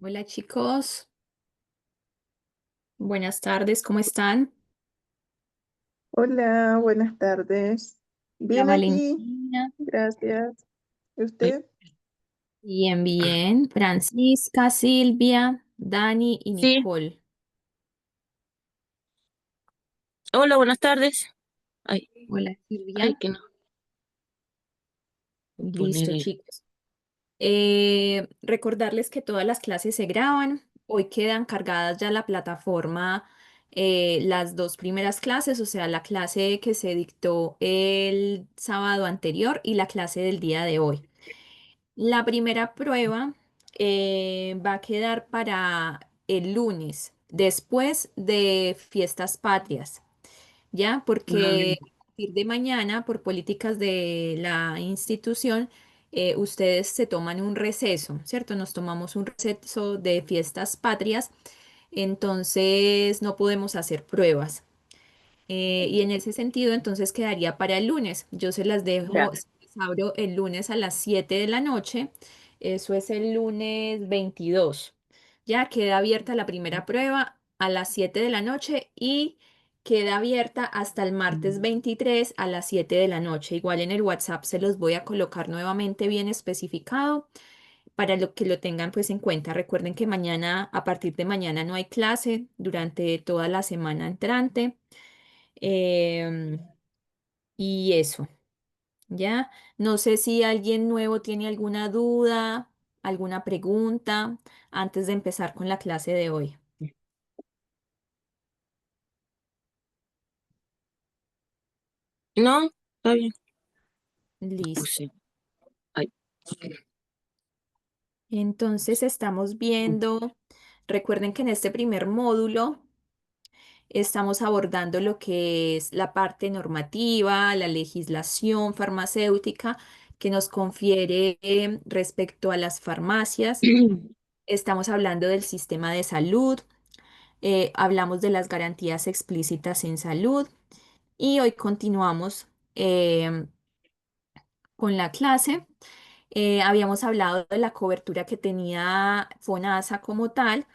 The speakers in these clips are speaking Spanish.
Hola chicos, buenas tardes, ¿cómo están? Hola, buenas tardes. La Bien aquí, Valentina. gracias. ¿Y Hola. usted? Bien, bien. Francisca, Silvia, Dani y Sí, Nicole. hola, buenas tardes. Ay, Hola ay, Silvia. que no. Voy a poner Listo, el. chicos. Recordarles que todas las clases se graban. Hoy quedan cargadas ya la plataforma, las dos primeras clases, o sea, la clase que se dictó el sábado anterior y la clase del día de hoy. La primera prueba va a quedar para el lunes, después de Fiestas Patrias, ¿ya? Porque Ah, a partir de mañana, por políticas de la institución, ustedes se toman un receso, ¿cierto? Nos tomamos un receso de Fiestas Patrias, entonces no podemos hacer pruebas. Y en ese sentido, entonces quedaría para el lunes. Yo se las ya. dejo, se las abro el lunes a las 7 de la noche. Eso es el lunes 22. Ya queda abierta la primera prueba a las 7 de la noche y queda abierta hasta el martes 23 a las 7 de la noche. Igual en el WhatsApp se los voy a colocar nuevamente bien especificado para lo que lo tengan pues en cuenta. Recuerden que mañana, a partir de mañana no hay clase durante toda la semana entrante. Em, y eso, ¿ya? No sé si alguien nuevo tiene alguna duda, alguna pregunta antes de empezar con la clase de hoy. No, está bien. Listo. Puse. Ay. Entonces estamos viendo, recuerden que en este primer módulo estamos abordando lo que es la parte normativa, la legislación farmacéutica que nos confiere respecto a las farmacias. Estamos hablando del sistema de salud, hablamos de las garantías explícitas en salud y hoy continuamos con la clase. Habíamos hablado de la cobertura que tenía FONASA como tal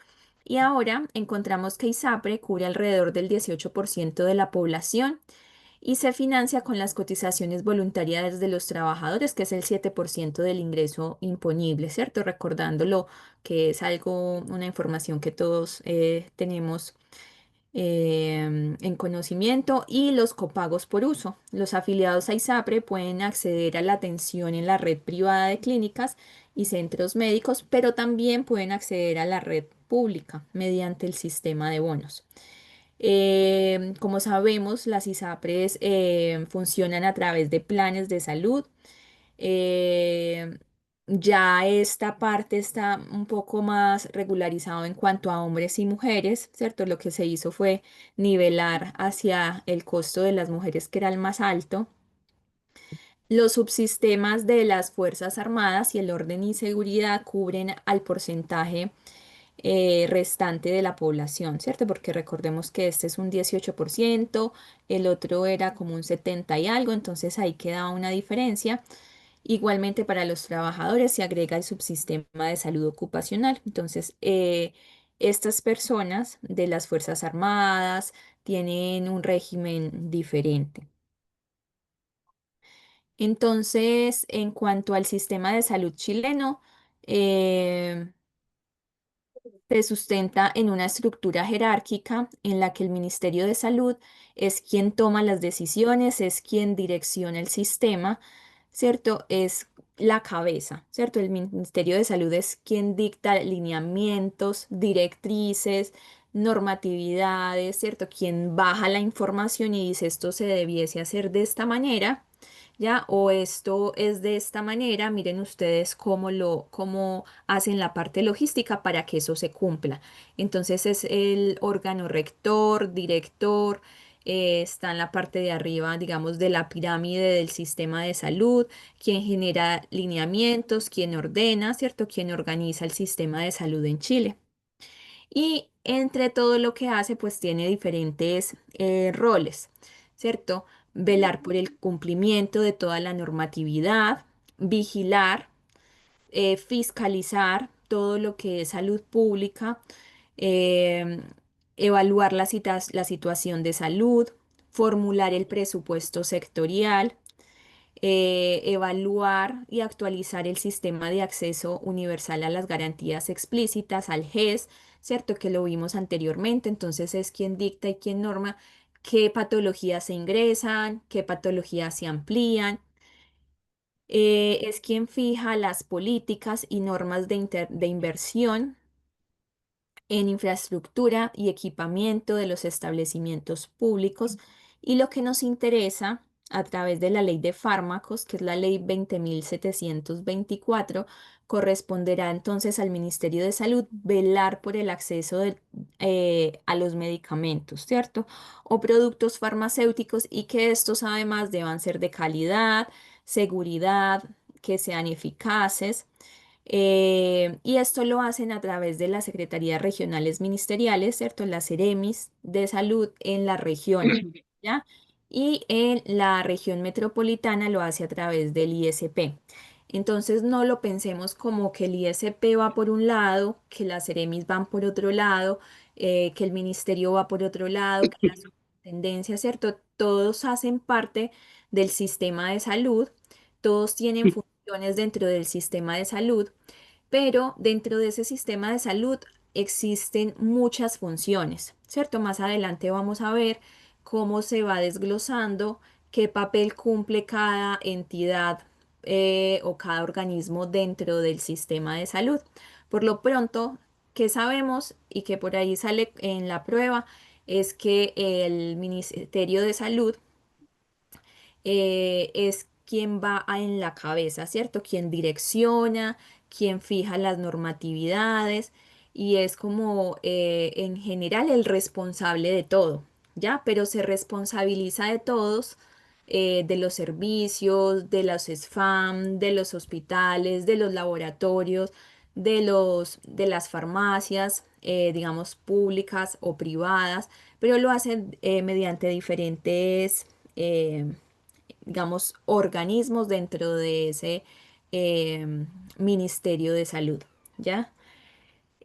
y ahora encontramos que ISAPRE cubre alrededor del 18% de la población y se financia con las cotizaciones voluntarias de los trabajadores, que es el 7% del ingreso imponible, ¿cierto? Recordándolo que es algo, una información que todos tenemos en conocimiento y los copagos por uso. Los afiliados a ISAPRE pueden acceder a la atención en la red privada de clínicas y centros médicos, pero también pueden acceder a la red pública mediante el sistema de bonos. Como sabemos, las ISAPRES funcionan a través de planes de salud. Eh, ya esta parte está un poco más regularizado en cuanto a hombres y mujeres, ¿cierto? Lo que se hizo fue nivelar hacia el costo de las mujeres, que era el más alto. Los subsistemas de las Fuerzas Armadas y el orden y seguridad cubren al porcentaje restante de la población, ¿cierto? Porque recordemos que este es un 18%, el otro era como un 70 y algo, entonces ahí queda una diferencia. Igualmente para los trabajadores se agrega el subsistema de salud ocupacional. Entonces, estas personas de las Fuerzas Armadas tienen un régimen diferente. Entonces, en cuanto al sistema de salud chileno, eh, se sustenta en una estructura jerárquica en la que el Ministerio de Salud es quien toma las decisiones, es quien direcciona el sistema, ¿cierto? Es la cabeza, ¿cierto? El Ministerio de Salud es quien dicta lineamientos, directrices, normatividades, ¿cierto? Quien baja la información y dice esto se debiese hacer de esta manera. ¿Ya? O esto es de esta manera, miren ustedes cómo hacen la parte logística para que eso se cumpla. Entonces es el órgano rector, director, está en la parte de arriba, digamos, de la pirámide del sistema de salud, quien genera lineamientos, quien ordena, ¿cierto? Quien organiza el sistema de salud en Chile. Y entre todo lo que hace, pues tiene diferentes roles, ¿cierto? Velar por el cumplimiento de toda la normatividad, vigilar, fiscalizar todo lo que es salud pública, em, evaluar la situación de salud, formular el presupuesto sectorial, evaluar y actualizar el sistema de acceso universal a las garantías explícitas, al GES, ¿cierto? Que lo vimos anteriormente, entonces es quien dicta y quien norma qué patologías se ingresan, qué patologías se amplían. Es quien fija las políticas y normas de inversión en infraestructura y equipamiento de los establecimientos públicos y lo que nos interesa a través de la ley de fármacos, que es la ley 20.724, corresponderá entonces al Ministerio de Salud velar por el acceso a los medicamentos, ¿cierto? O productos farmacéuticos y que estos además deban ser de calidad, seguridad, que sean eficaces. Y esto lo hacen a través de las secretarías regionales ministeriales, ¿cierto? Las Seremis de salud en las regiones, ¿ya? Y en la región metropolitana lo hace a través del ISP. Entonces no lo pensemos como que el ISP va por un lado, que las Seremis van por otro lado, que el ministerio va por otro lado, que la superintendencia, ¿cierto? Todos hacen parte del sistema de salud, todos tienen funciones dentro del sistema de salud, pero dentro de ese sistema de salud existen muchas funciones, ¿cierto? Más adelante vamos a ver cómo se va desglosando, qué papel cumple cada entidad o cada organismo dentro del sistema de salud. Por lo pronto, ¿qué sabemos y que por ahí sale en la prueba? Es que el Ministerio de Salud es quien va en la cabeza, ¿cierto? Quien direcciona, quien fija las normatividades y es como en general el responsable de todo, ¿ya? Pero se responsabiliza de todos, de los servicios, de los SFAM, de los hospitales, de los laboratorios, de las farmacias, digamos, públicas o privadas, pero lo hacen mediante diferentes digamos, organismos dentro de ese Ministerio de Salud, ¿ya?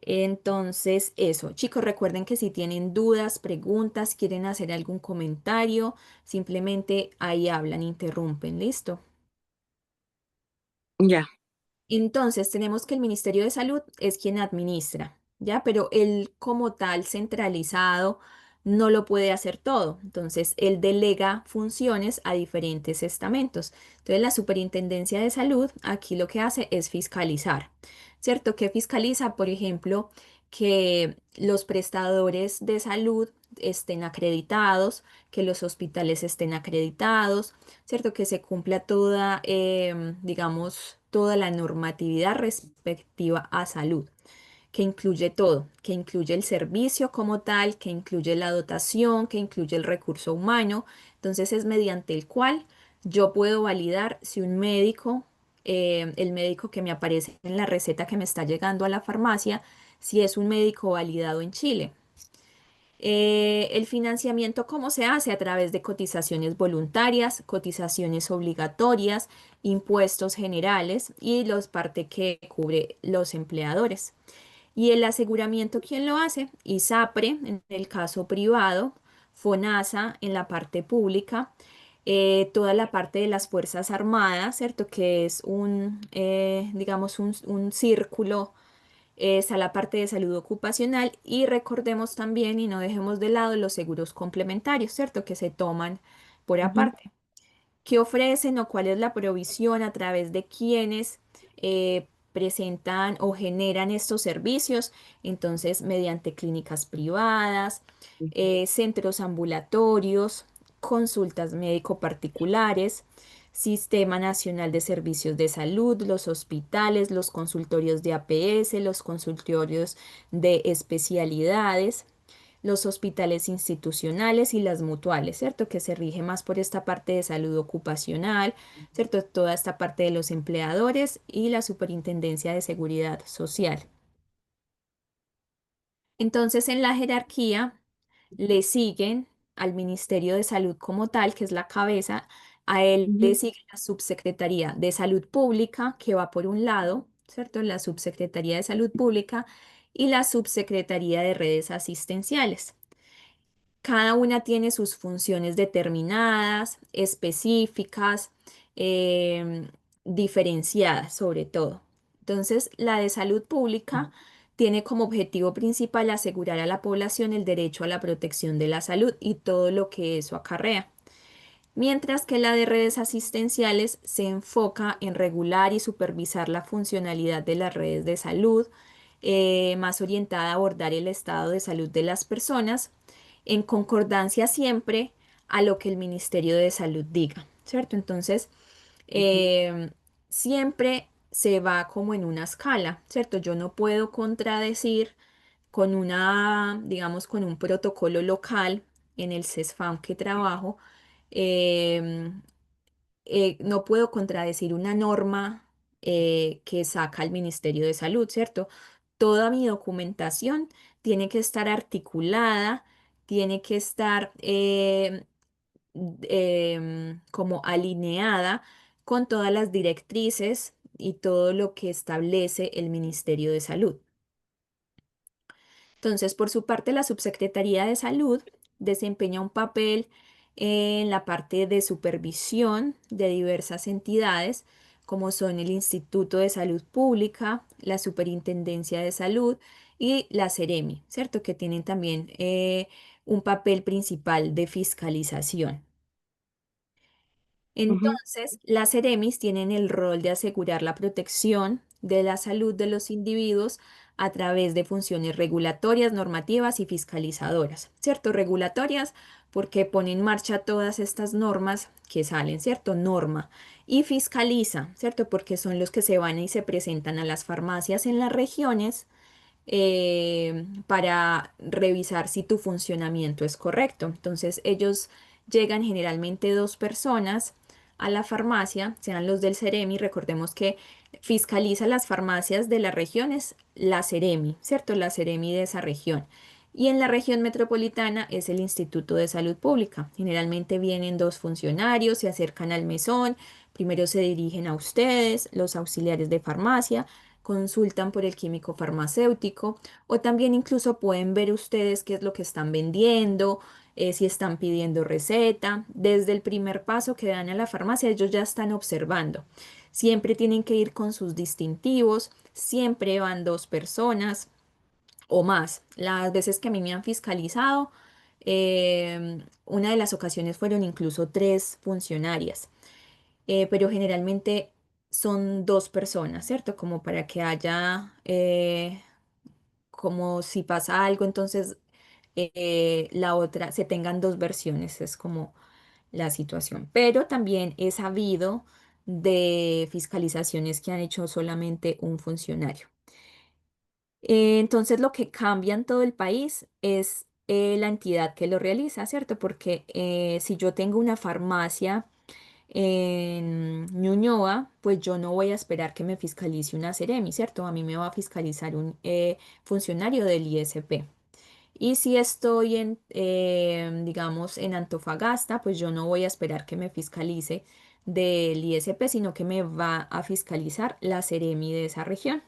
Entonces, eso, chicos, recuerden que si tienen dudas, preguntas, quieren hacer algún comentario, simplemente ahí hablan, interrumpen, ¿listo? Ya, Entonces, tenemos que el Ministerio de Salud es quien administra, ¿ya? Pero él como tal centralizado no lo puede hacer todo. Entonces, él delega funciones a diferentes estamentos. Entonces, la Superintendencia de Salud aquí lo que hace es fiscalizar, ¿cierto? Que fiscaliza, por ejemplo, que los prestadores de salud estén acreditados, que los hospitales estén acreditados, ¿cierto? Que se cumpla toda, digamos, toda la normatividad respectiva a salud, que incluye todo, que incluye el servicio como tal, que incluye la dotación, que incluye el recurso humano. Entonces es mediante el cual yo puedo validar si un médico, el médico que me aparece en la receta que me está llegando a la farmacia, si es un médico validado en Chile. El financiamiento, ¿cómo se hace? A través de cotizaciones voluntarias, cotizaciones obligatorias, impuestos generales y los parte que cubre los empleadores. Y el aseguramiento, ¿quién lo hace? ISAPRE en el caso privado, FONASA en la parte pública, toda la parte de las Fuerzas Armadas, ¿cierto? Que es digamos, un círculo, está la parte de salud ocupacional y recordemos también y no dejemos de lado los seguros complementarios, ¿cierto? Que se toman por ujú, aparte. ¿Qué ofrecen o cuál es la provisión a través de quienes presentan o generan estos servicios? Entonces, mediante clínicas privadas, centros ambulatorios, consultas médico particulares, Sistema Nacional de Servicios de Salud, los hospitales, los consultorios de APS, los consultorios de especialidades, los hospitales institucionales y las mutuales, ¿cierto? Que se rige más por esta parte de salud ocupacional, ¿cierto? Toda esta parte de los empleadores y la Superintendencia de Seguridad Social. Entonces, en la jerarquía le siguen al Ministerio de Salud como tal, que es la cabeza, a él le ujú, sigue la Subsecretaría de Salud Pública, que va por un lado, ¿cierto? La Subsecretaría de Salud Pública y la Subsecretaría de Redes Asistenciales. Cada una tiene sus funciones determinadas, específicas, em, diferenciadas sobre todo. Entonces, la de salud pública tiene como objetivo principal asegurar a la población el derecho a la protección de la salud y todo lo que eso acarrea. Mientras que la de redes asistenciales se enfoca en regular y supervisar la funcionalidad de las redes de salud, más orientada a abordar el estado de salud de las personas, en concordancia siempre a lo que el Ministerio de Salud diga, ¿cierto? Entonces, Ujú, em, siempre se va como en una escala, ¿cierto? Yo no puedo contradecir con una, digamos, con un protocolo local en el CESFAM que trabajo, em, no puedo contradecir una norma que saca el Ministerio de Salud, ¿cierto? Toda mi documentación tiene que estar articulada, tiene que estar como alineada con todas las directrices y todo lo que establece el Ministerio de Salud. Entonces, por su parte, la Subsecretaría de Salud desempeña un papel en la parte de supervisión de diversas entidades, como son el Instituto de Salud Pública, la Superintendencia de Salud y la Seremi, ¿cierto? Que tienen también un papel principal de fiscalización. ujú, Entonces, las Ceremis tienen el rol de asegurar la protección de la salud de los individuos a través de funciones regulatorias, normativas y fiscalizadoras, ¿cierto? Regulatorias porque pone en marcha todas estas normas que salen, ¿cierto? Norma. Y fiscaliza, ¿cierto? Porque son los que se van y se presentan a las farmacias en las regiones para revisar si tu funcionamiento es correcto. Entonces ellos llegan generalmente dos personas a la farmacia, sean los del Ceremi, recordemos que fiscaliza las farmacias de las regiones, la Ceremi, ¿cierto? La Ceremi de esa región. Y en la región metropolitana es el Instituto de Salud Pública. Generalmente vienen dos funcionarios, se acercan al mesón, primero se dirigen a ustedes, los auxiliares de farmacia, consultan por el químico farmacéutico o también incluso pueden ver ustedes qué es lo que están vendiendo, si están pidiendo receta. Desde el primer paso que dan a la farmacia, ellos ya están observando. Siempre tienen que ir con sus distintivos, siempre van dos personas o más. Las veces que a mí me han fiscalizado, una de las ocasiones fueron incluso tres funcionarias, pero generalmente son dos personas, ¿cierto? Como para que haya, como si pasa algo, entonces la otra, se tengan dos versiones, es como la situación. Pero también he sabido de fiscalizaciones que han hecho solamente un funcionario. Entonces lo que cambia en todo el país es la entidad que lo realiza, ¿cierto? Porque si yo tengo una farmacia en Ñuñoa, pues yo no voy a esperar que me fiscalice una Seremi, ¿cierto? A mí me va a fiscalizar un funcionario del ISP. Y si estoy en, digamos, en Antofagasta, pues yo no voy a esperar que me fiscalice del ISP, sino que me va a fiscalizar la Seremi de esa región.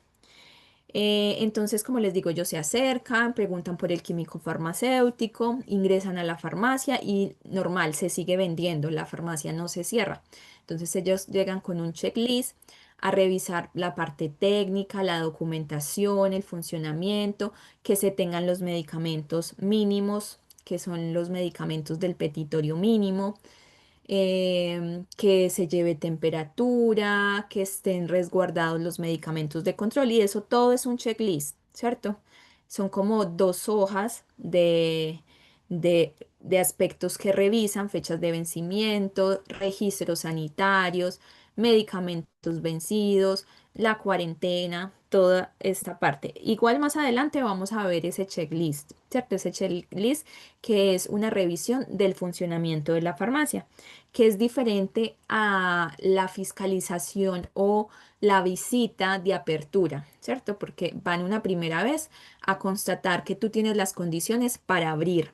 Entonces, como les digo, ellos se acercan, preguntan por el químico farmacéutico, ingresan a la farmacia y normal, se sigue vendiendo, la farmacia no se cierra. Entonces, ellos llegan con un checklist a revisar la parte técnica, la documentación, el funcionamiento, que se tengan los medicamentos mínimos, que son los medicamentos del petitorio mínimo, que se lleve temperatura, que estén resguardados los medicamentos de control y eso todo es un checklist, ¿cierto? Son como dos hojas de aspectos que revisan, fechas de vencimiento, registros sanitarios, medicamentos vencidos, la cuarentena, toda esta parte. Igual más adelante vamos a ver ese checklist, ¿cierto? Ese checklist que es una revisión del funcionamiento de la farmacia, que es diferente a la fiscalización o la visita de apertura, ¿cierto? Porque van una primera vez a constatar que tú tienes las condiciones para abrir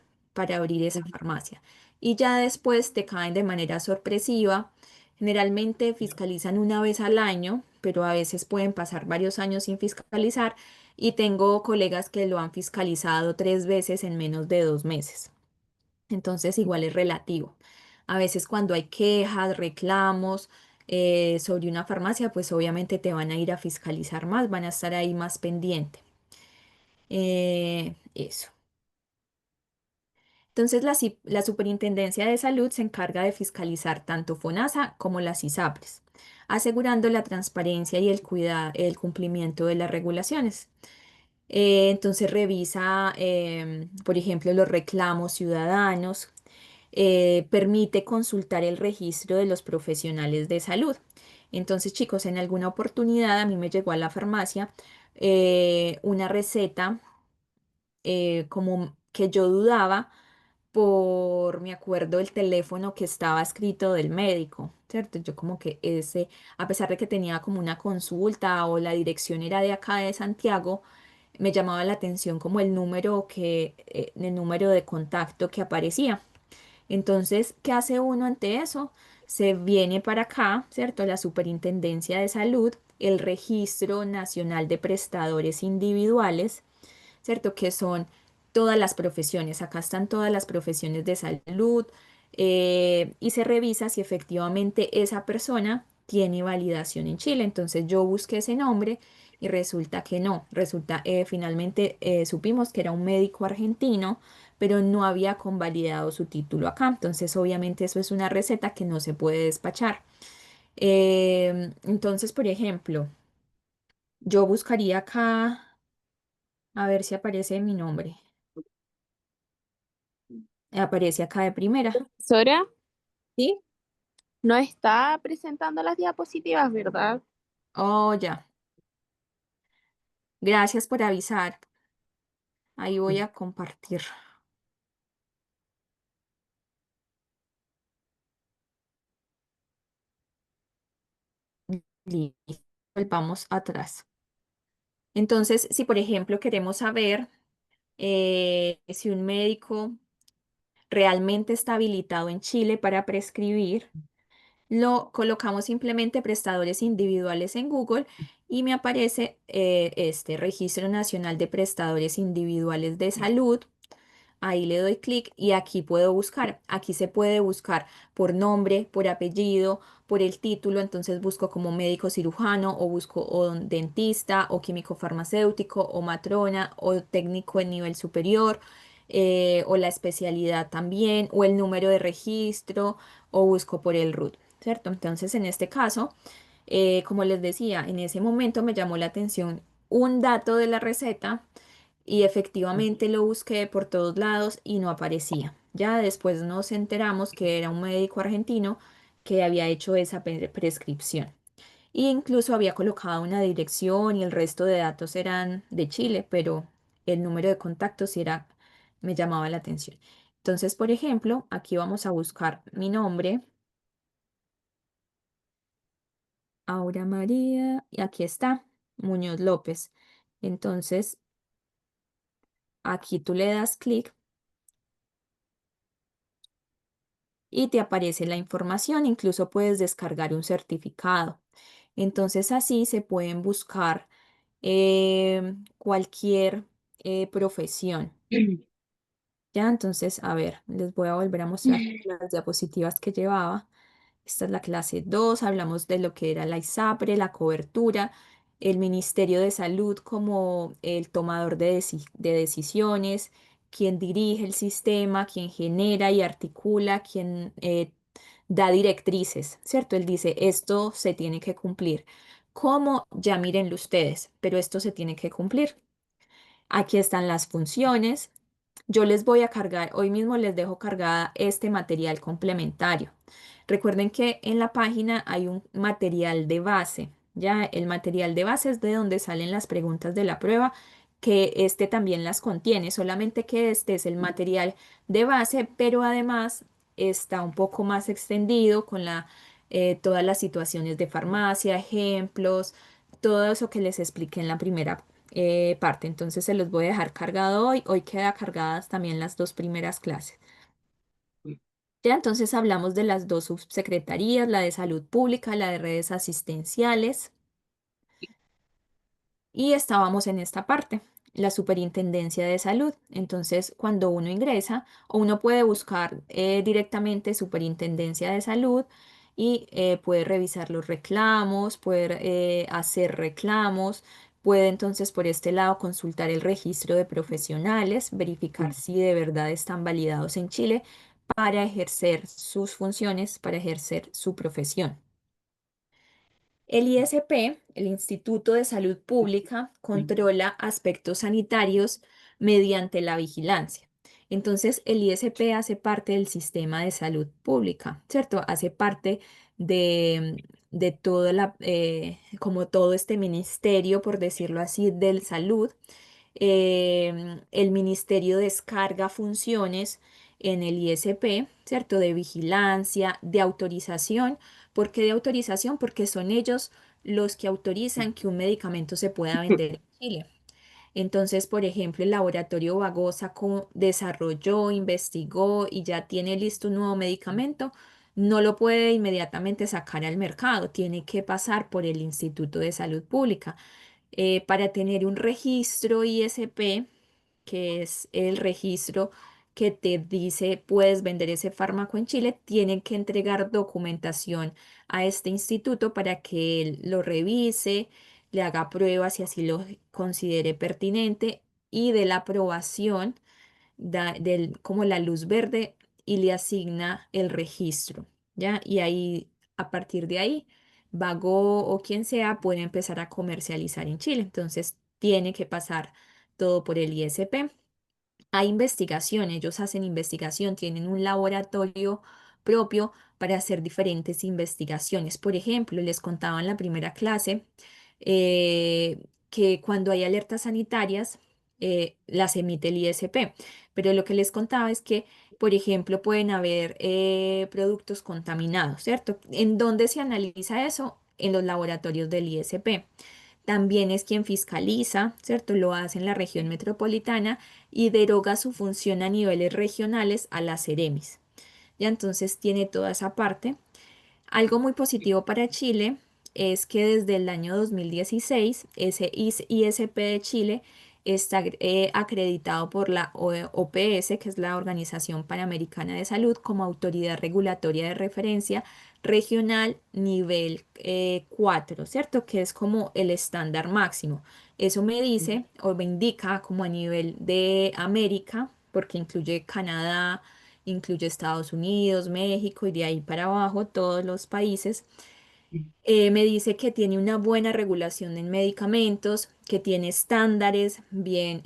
esa ujú. farmacia. Y ya después te caen de manera sorpresiva. Generalmente fiscalizan una vez al año, pero a veces pueden pasar varios años sin fiscalizar y tengo colegas que lo han fiscalizado 3 veces en menos de 2 meses. Entonces, igual es relativo. A veces cuando hay quejas, reclamos sobre una farmacia, pues obviamente te van a ir a fiscalizar más, van a estar ahí más pendiente. Eso. Entonces, la Superintendencia de Salud se encarga de fiscalizar tanto FONASA como las ISAPRES, asegurando la transparencia y el cumplimiento de las regulaciones. Entonces, revisa, por ejemplo, los reclamos ciudadanos, permite consultar el registro de los profesionales de salud. Entonces, chicos, en alguna oportunidad a mí me llegó a la farmacia una receta como que yo dudaba me acuerdo, el teléfono que estaba escrito del médico, ¿cierto? Yo como que a pesar de que tenía como una consulta o la dirección era de acá de Santiago, me llamaba la atención como el número de contacto que aparecía. Entonces, ¿qué hace uno ante eso? Se viene para acá, ¿cierto? La Superintendencia de Salud, el Registro Nacional de Prestadores Individuales, ¿cierto? Que son todas las profesiones. Acá están todas las profesiones de salud y se revisa si efectivamente esa persona tiene validación en Chile. Entonces yo busqué ese nombre y resulta que no. Finalmente supimos que era un médico argentino, pero no había convalidado su título acá. Entonces obviamente eso es una receta que no se puede despachar. Entonces, por ejemplo, yo buscaría acá a ver si aparece mi nombre. Aparece acá de primera. Sora ¿Sí? no está presentando las diapositivas, ¿verdad? Oh, ya. Gracias por avisar. Ahí voy a compartir. Listo. Volvamos atrás. Entonces, si por ejemplo queremos saber si un médico realmente está habilitado en Chile para prescribir, lo colocamos simplemente prestadores individuales en Google y me aparece este Registro Nacional de Prestadores Individuales de Salud. Ahí le doy clic y aquí puedo buscar. Aquí se puede buscar por nombre, por apellido, por el título. Entonces busco como médico cirujano o busco o dentista o químico farmacéutico o matrona o técnico en nivel superior o la especialidad también o el número de registro o busco por el RUT, ¿cierto? Entonces en este caso, como les decía, en ese momento me llamó la atención un dato de la receta y efectivamente lo busqué por todos lados y no aparecía. Ya después nos enteramos que era un médico argentino que había hecho esa prescripción. E incluso había colocado una dirección y el resto de datos eran de Chile, pero el número de contactos sí me llamaba la atención. Entonces, por ejemplo, aquí vamos a buscar mi nombre, Aura María, y aquí está, Muñoz López. Entonces, aquí tú le das clic y te aparece la información, incluso puedes descargar un certificado. Entonces así se pueden buscar cualquier profesión. Ya, entonces, a ver, les voy a volver a mostrar las diapositivas que llevaba. Esta es la clase 2. Hablamos de lo que era la ISAPRE, la cobertura, el Ministerio de Salud como el tomador de decisiones, quien dirige el sistema, quien genera y articula, quien da directrices, ¿cierto? Él dice, esto se tiene que cumplir. ¿Cómo? Ya mírenlo ustedes, pero esto se tiene que cumplir. Aquí están las funciones. Yo les voy a cargar, hoy mismo les dejo cargada este material complementario. Recuerden que en la página hay un material de base. Ya el material de base es de donde salen las preguntas de la prueba, que este también las contiene, solamente que este es el material de base, pero además está un poco más extendido con todas las situaciones de farmacia, ejemplos, todo eso que les expliqué en la primera parte. Entonces se los voy a dejar cargado hoy. Hoy queda cargadas también las dos primeras clases. Ya entonces hablamos de las dos subsecretarías, la de salud pública, la de redes asistenciales. y estábamos en esta parte, la Superintendencia de Salud. Entonces, cuando uno ingresa, o uno puede buscar directamente Superintendencia de Salud y puede revisar los reclamos, puede hacer reclamos, puede entonces por este lado consultar el registro de profesionales, verificar si de verdad están validados en Chile para ejercer sus funciones, para ejercer su profesión. El ISP, el Instituto de Salud Pública, controla aspectos sanitarios mediante la vigilancia. Entonces, el ISP hace parte del sistema de salud pública, ¿cierto? Hace parte de toda como todo este ministerio, por decirlo así, del salud. El ministerio descarga funciones en el ISP, ¿cierto? De vigilancia, de autorización. ¿Por qué de autorización? Porque son ellos los que autorizan que un medicamento se pueda vender en Chile. Entonces, por ejemplo, el laboratorio Bagosa desarrolló, investigó y ya tiene listo un nuevo medicamento, no lo puede inmediatamente sacar al mercado, tiene que pasar por el Instituto de Salud Pública. Para tener un registro ISP, que es el registro que te dice puedes vender ese fármaco en Chile, tienen que entregar documentación a este instituto para que él lo revise, le haga pruebas y así lo considere pertinente y de la aprobación como la luz verde y le asigna el registro, ¿ya? Y ahí, a partir de ahí, Vago o quien sea puede empezar a comercializar en Chile. Entonces, tiene que pasar todo por el ISP. Hay investigación, ellos hacen investigación, tienen un laboratorio propio para hacer diferentes investigaciones. Por ejemplo, les contaba en la primera clase que cuando hay alertas sanitarias, las emite el ISP, pero lo que les contaba es que, por ejemplo, pueden haber productos contaminados, ¿cierto? ¿En dónde se analiza eso? En los laboratorios del ISP. También es quien fiscaliza, ¿cierto? Lo hace en la región metropolitana y deroga su función a niveles regionales a las Ceremis. Ya entonces tiene toda esa parte. Algo muy positivo para Chile es que desde el año 2016 ese ISP de Chile está acreditado por la OPS, que es la Organización Panamericana de Salud, como autoridad regulatoria de referencia regional nivel 4, ¿cierto? Que es como el estándar máximo. Eso me dice o me indica como a nivel de América, porque incluye Canadá, incluye Estados Unidos, México y de ahí para abajo todos los países. Me dice que tiene una buena regulación en medicamentos, que tiene estándares bien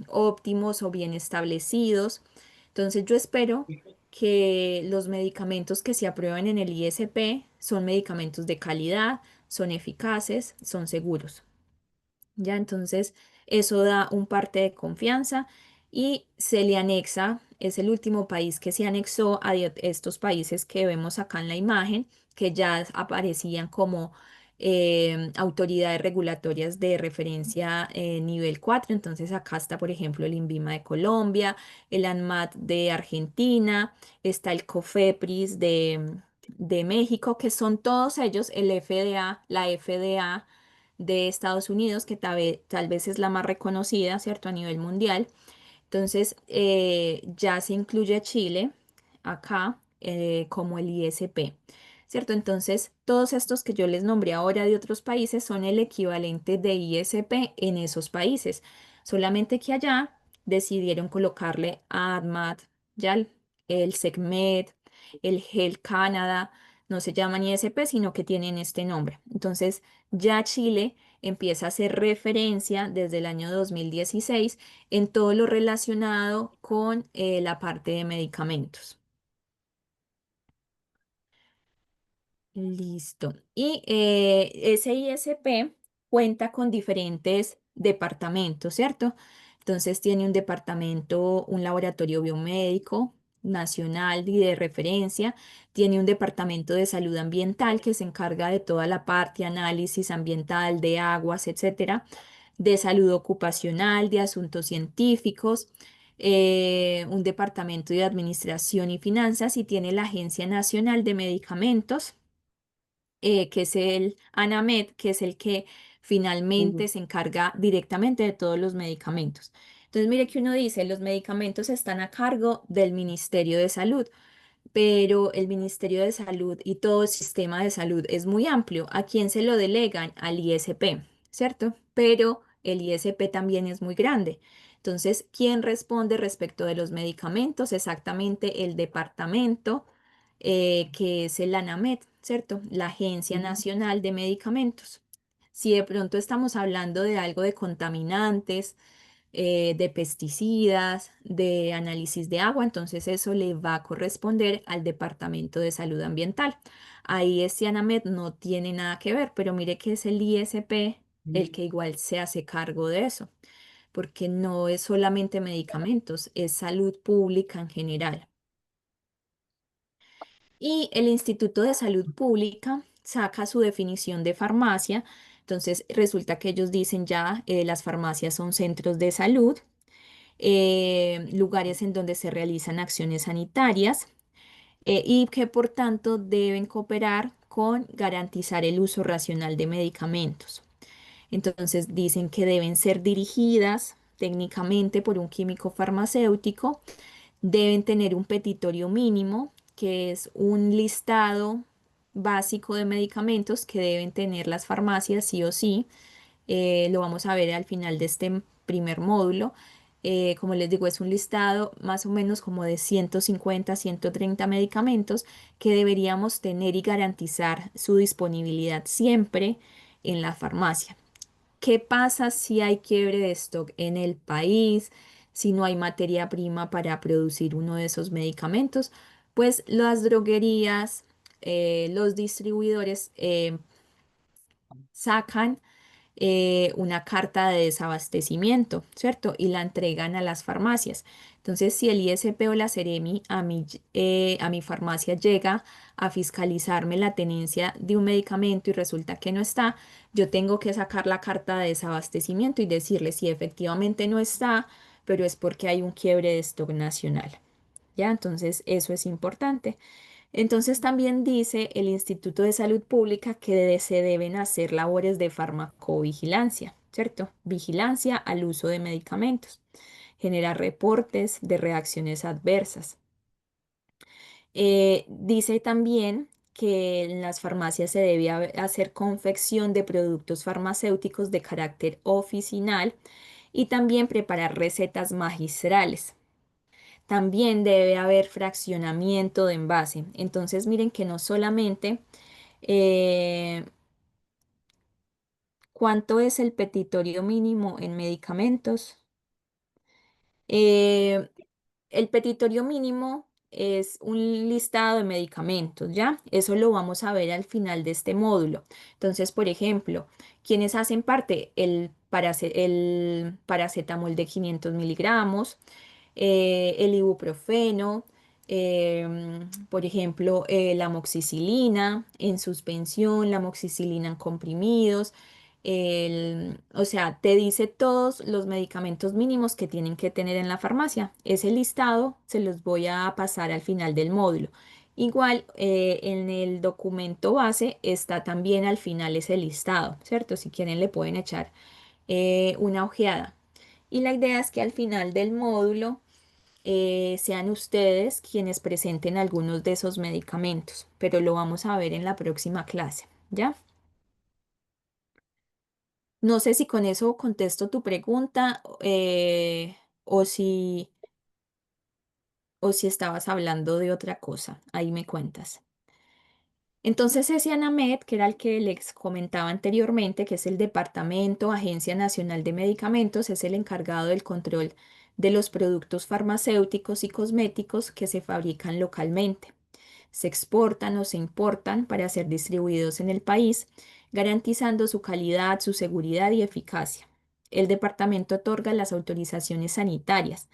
óptimos o bien establecidos. Entonces yo espero que los medicamentos que se aprueban en el ISP son medicamentos de calidad, son eficaces, son seguros. Ya, entonces eso da un parte de confianza y se le anexa, es el último país que se anexó a estos países que vemos acá en la imagen, que ya aparecían como autoridades regulatorias de referencia nivel 4. Entonces acá está, por ejemplo, el INVIMA de Colombia, el ANMAT de Argentina, está el COFEPRIS de México, que son todos ellos, el FDA, la FDA de Estados Unidos, que tal vez es la más reconocida, ¿cierto? A nivel mundial. Entonces, ya se incluye a Chile acá como el ISP, ¿cierto? Entonces, todos estos que yo les nombré ahora de otros países son el equivalente de ISP en esos países. Solamente que allá decidieron colocarle ADMAT, ya el SECMED, el Health Canada, no se llaman ISP, sino que tienen este nombre. Entonces, ya Chile empieza a hacer referencia desde el año 2016 en todo lo relacionado con la parte de medicamentos. Listo. Y ese ISP cuenta con diferentes departamentos, ¿cierto? Entonces tiene un departamento, un laboratorio biomédico nacional y de referencia, tiene un departamento de salud ambiental que se encarga de toda la parte análisis ambiental de aguas, etcétera, de salud ocupacional, de asuntos científicos, un departamento de administración y finanzas y tiene la Agencia Nacional de Medicamentos, que es el ANAMED, que es el que finalmente Ujú, se encarga directamente de todos los medicamentos. Entonces, mire que uno dice, los medicamentos están a cargo del Ministerio de Salud, pero el Ministerio de Salud y todo el sistema de salud es muy amplio. ¿A quién se lo delegan? Al ISP, ¿cierto? Pero el ISP también es muy grande. Entonces, ¿quién responde respecto de los medicamentos? Exactamente el departamento, que es el ANAMED, ¿cierto? La Agencia ujú. Nacional de Medicamentos. Si de pronto estamos hablando de algo de contaminantes, de pesticidas, de análisis de agua, entonces eso le va a corresponder al Departamento de Salud Ambiental. Ahí este ANAMED no tiene nada que ver, pero mire que es el ISP el que igual se hace cargo de eso, porque no es solamente medicamentos, es salud pública en general. Y el Instituto de Salud Pública saca su definición de farmacia. Entonces resulta que ellos dicen ya, las farmacias son centros de salud, lugares en donde se realizan acciones sanitarias, y que por tanto deben cooperar con garantizar el uso racional de medicamentos. Entonces dicen que deben ser dirigidas técnicamente por un químico farmacéutico, deben tener un petitorio mínimo, que es un listado básico de medicamentos que deben tener las farmacias sí o sí. Lo vamos a ver al final de este primer módulo. Como les digo, es un listado más o menos como de 150, 130 medicamentos que deberíamos tener y garantizar su disponibilidad siempre en la farmacia. ¿Qué pasa si hay quiebre de stock en el país? Si no hay materia prima para producir uno de esos medicamentos, pues las droguerías, los distribuidores, sacan, una carta de desabastecimiento, ¿cierto? Y la entregan a las farmacias. Entonces, si el ISP o la Seremi a mi farmacia llega a fiscalizarme la tenencia de un medicamento y resulta que no está, yo tengo que sacar la carta de desabastecimiento y decirle si efectivamente no está, pero es porque hay un quiebre de stock nacional. ¿Ya? Entonces, eso es importante. Entonces también dice el Instituto de Salud Pública que se deben hacer labores de farmacovigilancia, ¿cierto? Vigilancia al uso de medicamentos, generar reportes de reacciones adversas. Dice también que en las farmacias se debe hacer confección de productos farmacéuticos de carácter oficinal y también preparar recetas magistrales. También debe haber fraccionamiento de envase. Entonces, miren que no solamente, eh, cuánto es el petitorio mínimo en medicamentos. Eh, el petitorio mínimo es un listado de medicamentos, ¿ya? Eso lo vamos a ver al final de este módulo. Entonces, por ejemplo, ¿quiénes hacen parte? El paracetamol de 500 miligramos, el ibuprofeno, por ejemplo, la amoxicilina en suspensión, la amoxicilina en comprimidos. O sea, te dice todos los medicamentos mínimos que tienen que tener en la farmacia. Ese listado se los voy a pasar al final del módulo. Igual, en el documento base está también al final ese listado, ¿cierto? Si quieren le pueden echar, una ojeada. Y la idea es que al final del módulo, sean ustedes quienes presenten algunos de esos medicamentos, pero lo vamos a ver en la próxima clase, ¿ya? No sé si con eso contesto tu pregunta, o si estabas hablando de otra cosa. Ahí me cuentas. Entonces ese ANAMED, que era el que les comentaba anteriormente, que es el Departamento Agencia Nacional de Medicamentos, es el encargado del control de los productos farmacéuticos y cosméticos que se fabrican localmente, se exportan o se importan para ser distribuidos en el país, garantizando su calidad, su seguridad y eficacia. El departamento otorga las autorizaciones sanitarias.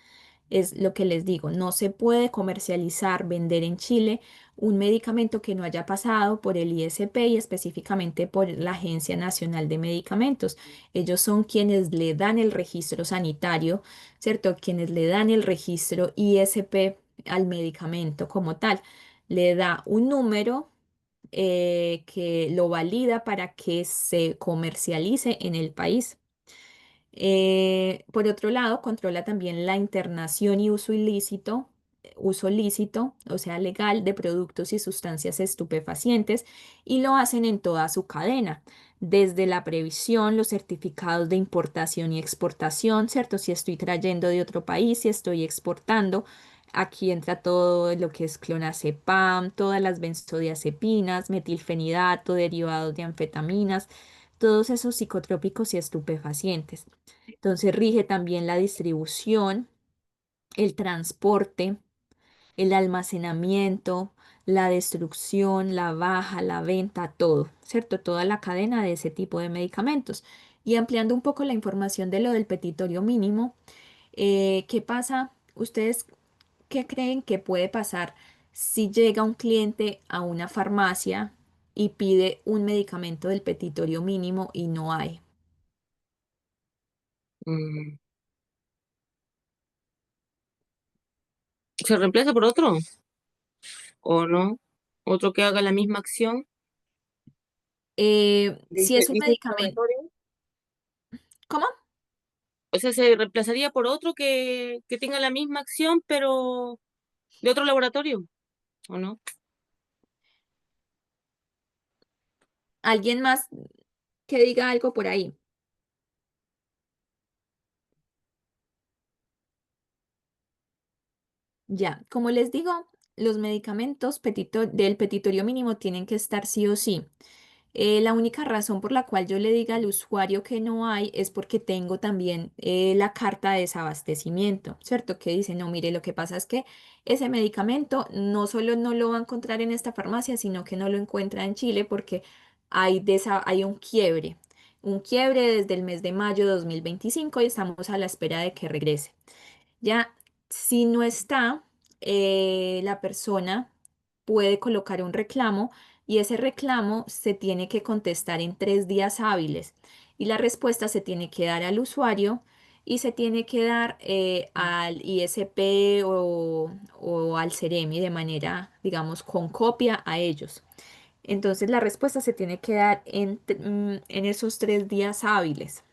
Es lo que les digo, no se puede comercializar, vender en Chile un medicamento que no haya pasado por el ISP y específicamente por la Agencia Nacional de Medicamentos. Ellos son quienes le dan el registro sanitario, ¿cierto? Quienes le dan el registro ISP al medicamento como tal. Le da un número que lo valida para que se comercialice en el país. Por otro lado, controla también la internación y uso lícito, o sea, legal, de productos y sustancias estupefacientes y lo hacen en toda su cadena, desde la previsión, los certificados de importación y exportación, ¿cierto? Si estoy trayendo de otro país, si estoy exportando, aquí entra todo lo que es clonazepam, todas las benzodiazepinas, metilfenidato, derivados de anfetaminas, todos esos psicotrópicos y estupefacientes. Entonces rige también la distribución, el transporte, el almacenamiento, la destrucción, la baja, la venta, todo, ¿cierto? Toda la cadena de ese tipo de medicamentos. Y ampliando un poco la información de lo del petitorio mínimo, ¿qué pasa? ¿Ustedes qué creen que puede pasar si llega un cliente a una farmacia y pide un medicamento del petitorio mínimo y no hay? Mm, ¿Se reemplaza por otro o no? ¿Otro que haga la misma acción? Si Dice, es un dice el medicamento, laboratorio. ¿cómo? O sea, se reemplazaría por otro que tenga la misma acción, pero de otro laboratorio, ¿o no? ¿Alguien más que diga algo por ahí? Ya, como les digo, los medicamentos del petitorio mínimo tienen que estar sí o sí. La única razón por la cual yo le diga al usuario que no hay es porque tengo también la carta de desabastecimiento, ¿cierto? Que dice, no, mire, lo que pasa es que ese medicamento no solo no lo va a encontrar en esta farmacia, sino que no lo encuentra en Chile porque hay un quiebre desde el mes de mayo de 2025 y estamos a la espera de que regrese. Ya, si no está, la persona puede colocar un reclamo y ese reclamo se tiene que contestar en 3 días hábiles y la respuesta se tiene que dar al usuario y se tiene que dar al ISP o al Ceremi de manera, digamos, con copia a ellos. Entonces la respuesta se tiene que dar en esos 3 días hábiles.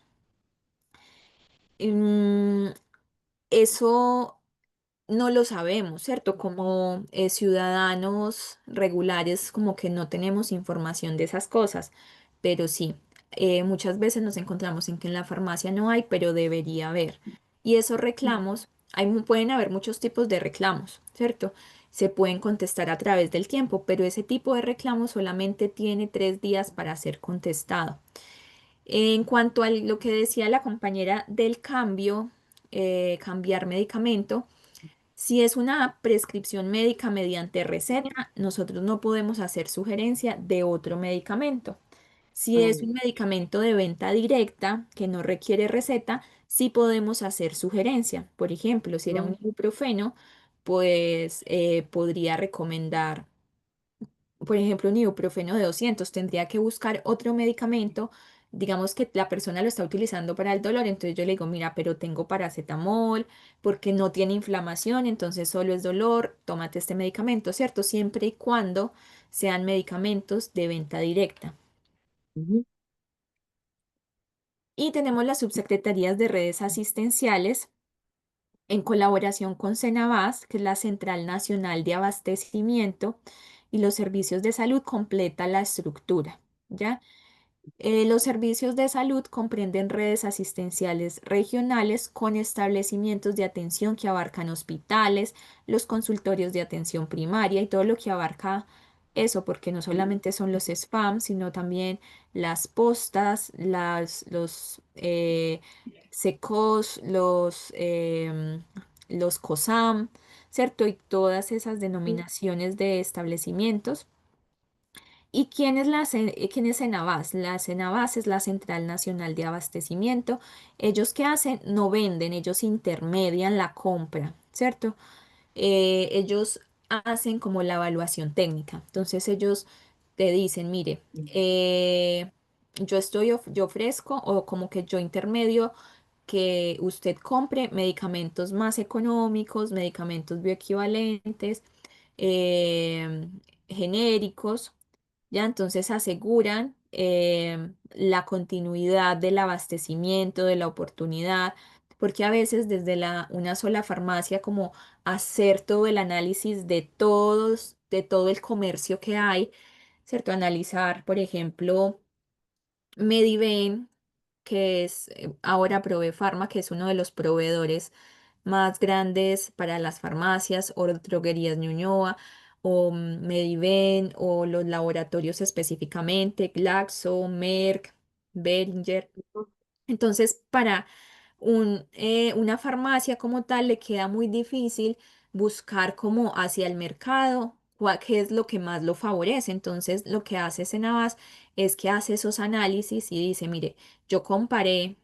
Mm, Eso no lo sabemos, ¿cierto? Como ciudadanos regulares, como que no tenemos información de esas cosas, pero sí, muchas veces nos encontramos en que en la farmacia no hay, pero debería haber. Y esos reclamos, pueden haber muchos tipos de reclamos, ¿cierto? Se pueden contestar a través del tiempo, pero ese tipo de reclamo solamente tiene 3 días para ser contestado. En cuanto a lo que decía la compañera del cambio, cambiar medicamento, si es una prescripción médica mediante receta, nosotros no podemos hacer sugerencia de otro medicamento. Si es Mm, un medicamento de venta directa que no requiere receta, sí podemos hacer sugerencia. Por ejemplo, si era un mm, ibuprofeno, pues podría recomendar, por ejemplo, un ibuprofeno de 200. Tendría que buscar otro medicamento. Digamos que la persona lo está utilizando para el dolor, entonces yo le digo, mira, pero tengo paracetamol porque no tiene inflamación, entonces solo es dolor, tómate este medicamento, ¿cierto? Siempre y cuando sean medicamentos de venta directa. ujú, Y tenemos las subsecretarías de redes asistenciales en colaboración con Cenabas, que es la Central Nacional de Abastecimiento y los servicios de salud, completa la estructura, ¿ya? Los servicios de salud comprenden redes asistenciales regionales con establecimientos de atención que abarcan hospitales, los consultorios de atención primaria y todo lo que abarca eso, porque no solamente son los spam, sino también las postas, los secos, los COSAM, ¿cierto? Y todas esas denominaciones de establecimientos. ¿Y quién es Cenabas? La Cenabas es la Central Nacional de Abastecimiento. ¿Ellos qué hacen? No venden, ellos intermedian la compra, ¿cierto? Ellos hacen como la evaluación técnica. Entonces ellos te dicen, mire, yo ofrezco o como que yo intermedio que usted compre medicamentos más económicos, medicamentos bioequivalentes, genéricos. ¿ya? Entonces aseguran la continuidad del abastecimiento, de la oportunidad, porque a veces desde una sola farmacia, como hacer todo el análisis de todo el comercio que hay, ¿cierto? Analizar, por ejemplo, Mediven, que es ahora Pharma, que es uno de los proveedores más grandes para las farmacias o droguerías Ñuñoa o Mediven o los laboratorios específicamente, Glaxo, Merck, Boehringer. Entonces, para una farmacia como tal le queda muy difícil buscar como hacia el mercado qué es lo que más lo favorece. Entonces, lo que hace Senabas es que hace esos análisis y dice, mire, yo comparé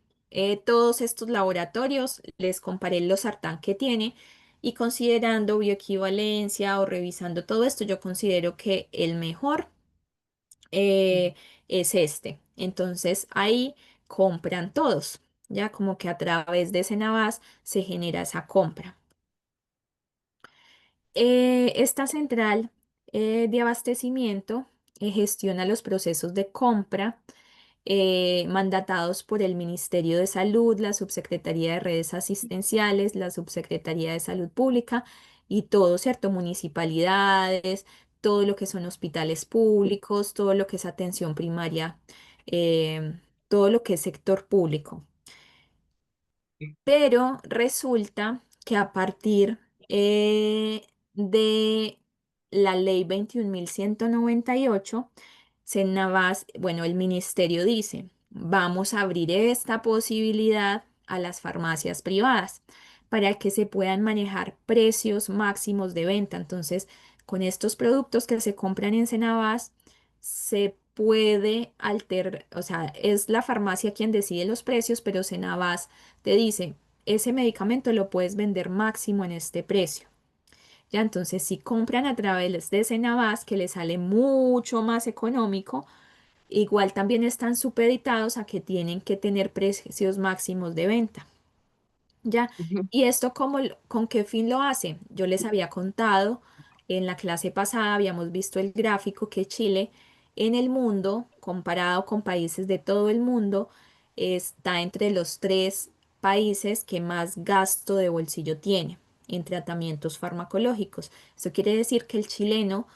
todos estos laboratorios, les comparé los sartán que tiene y considerando bioequivalencia o revisando todo esto, yo considero que el mejor es este. Entonces ahí compran todos, ya como que a través de Senabas se genera esa compra. Esta central de abastecimiento gestiona los procesos de compra mandatados por el Ministerio de Salud, la Subsecretaría de Redes Asistenciales, la Subsecretaría de Salud Pública y todo, ¿cierto? Municipalidades, todo lo que son hospitales públicos, todo lo que es atención primaria, todo lo que es sector público. Pero resulta que a partir de la ley 21.198, Navas, bueno, el ministerio dice, vamos a abrir esta posibilidad a las farmacias privadas para que se puedan manejar precios máximos de venta. Entonces, con estos productos que se compran en Senabas, se puede alterar, o sea, es la farmacia quien decide los precios, pero Senabas te dice, ese medicamento lo puedes vender máximo en este precio. Ya, entonces si compran a través de Senabas, que les sale mucho más económico, igual también están supeditados a que tienen que tener precios máximos de venta. ¿Ya? Ujú. ¿Y esto con qué fin lo hace? Yo les había contado en la clase pasada, habíamos visto el gráfico que Chile en el mundo, comparado con países de todo el mundo, está entre los tres países que más gasto de bolsillo tiene en tratamientos farmacológicos. Eso quiere decir que el chileno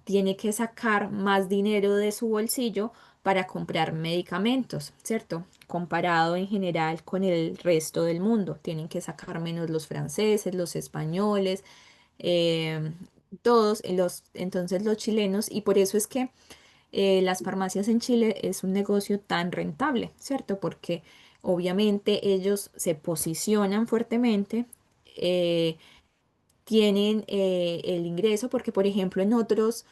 tiene que sacar más dinero de su bolsillo para comprar medicamentos, ¿cierto? Comparado en general con el resto del mundo. Tienen que sacar menos los franceses, los españoles, eh, todos entonces los chilenos, y por eso es que las farmacias en Chile es un negocio tan rentable, ¿cierto? Porque obviamente ellos se posicionan fuertemente. eh, Tienen el ingreso, porque por ejemplo en otros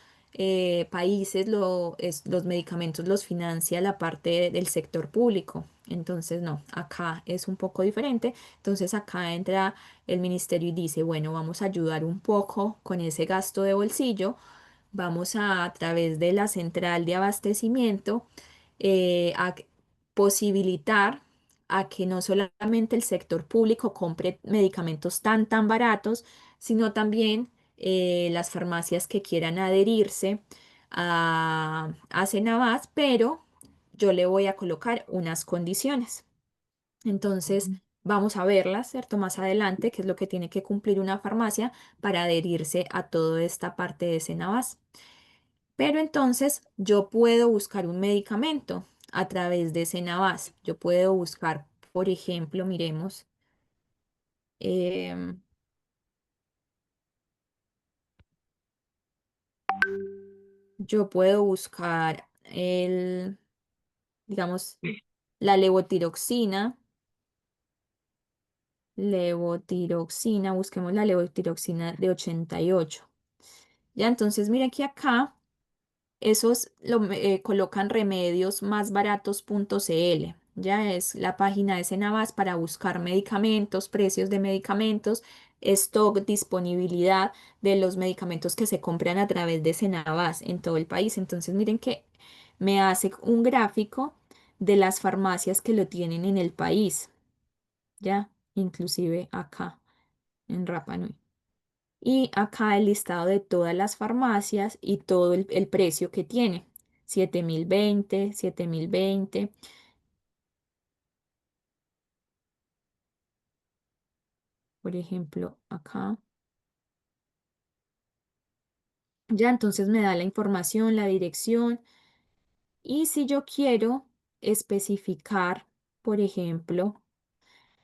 países los medicamentos los financia la parte del sector público. Entonces, no, acá es un poco diferente. Entonces, acá entra el ministerio y dice, bueno, vamos a ayudar un poco con ese gasto de bolsillo. Vamos a través de la central de abastecimiento a posibilitar a que no solamente el sector público compre medicamentos tan baratos, sino también las farmacias que quieran adherirse a Senabas, pero yo le voy a colocar unas condiciones. Entonces, vamos a verlas, ¿cierto? Más adelante, qué es lo que tiene que cumplir una farmacia para adherirse a toda esta parte de Senabas. Pero entonces yo puedo buscar un medicamento a través de Senabas. Yo puedo buscar, por ejemplo, miremos, em, yo puedo buscar digamos, la levotiroxina, busquemos la levotiroxina de 88. Ya, entonces mira que acá esos colocan remedios más baratos.cl. Ya es la página de Senabas para buscar medicamentos, precios de medicamentos, stock, disponibilidad de los medicamentos que se compran a través de Senabas en todo el país. Entonces miren que me hace un gráfico de las farmacias que lo tienen en el país, ya, inclusive acá en Rapa Nui. Y acá el listado de todas las farmacias y todo el precio que tiene. 7020, 7020. Por ejemplo, acá. Ya entonces me da la información, la dirección. Y si yo quiero especificar, por ejemplo,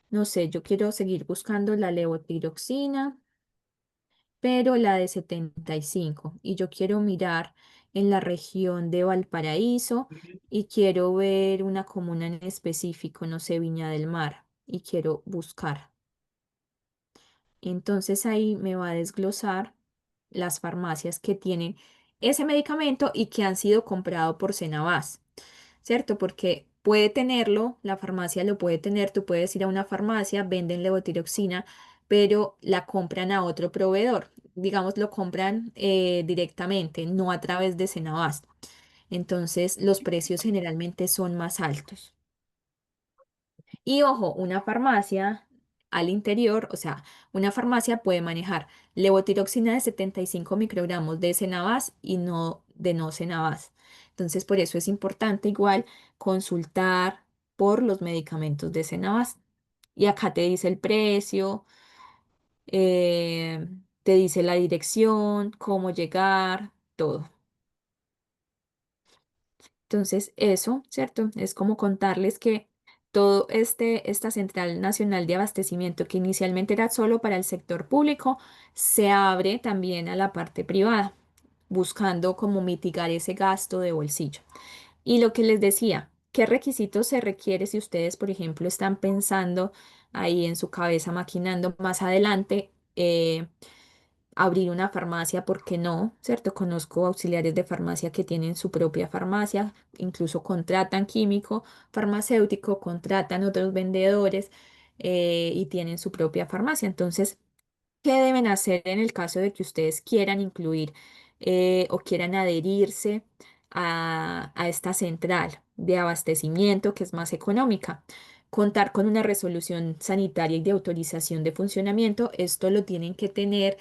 no sé, yo quiero seguir buscando la levotiroxina, pero la de 75. Y yo quiero mirar en la región de Valparaíso y quiero ver una comuna en específico, no sé, Viña del Mar, y quiero buscar. Entonces ahí me va a desglosar las farmacias que tienen ese medicamento y que han sido comprados por Senabas, ¿cierto? Porque puede tenerlo, la farmacia lo puede tener, tú puedes ir a una farmacia, venden levotiroxina, pero la compran a otro proveedor, digamos, lo compran directamente, no a través de Senabas. Entonces los precios generalmente son más altos. Y ojo, una farmacia al interior, o sea, una farmacia puede manejar levotiroxina de 75 microgramos de Senabas y no de no Senabas. Entonces, por eso es importante igual consultar por los medicamentos de Senabas. Y acá te dice el precio, eh, te dice la dirección, cómo llegar, todo. Entonces, eso, ¿cierto? Es como contarles que esta Central Nacional de Abastecimiento, que inicialmente era solo para el sector público, se abre también a la parte privada, buscando como mitigar ese gasto de bolsillo. Y lo que les decía, ¿qué requisitos se requiere si ustedes, por ejemplo, están pensando ahí en su cabeza, maquinando más adelante? Abrir una farmacia, ¿por qué no? ¿Cierto? Conozco auxiliares de farmacia que tienen su propia farmacia, incluso contratan químico, farmacéutico, contratan otros vendedores y tienen su propia farmacia. Entonces, ¿qué deben hacer en el caso de que ustedes quieran incluir o quieran adherirse a esta central de abastecimiento que es más económica? Contar con una resolución sanitaria y de autorización de funcionamiento. Esto lo tienen que tener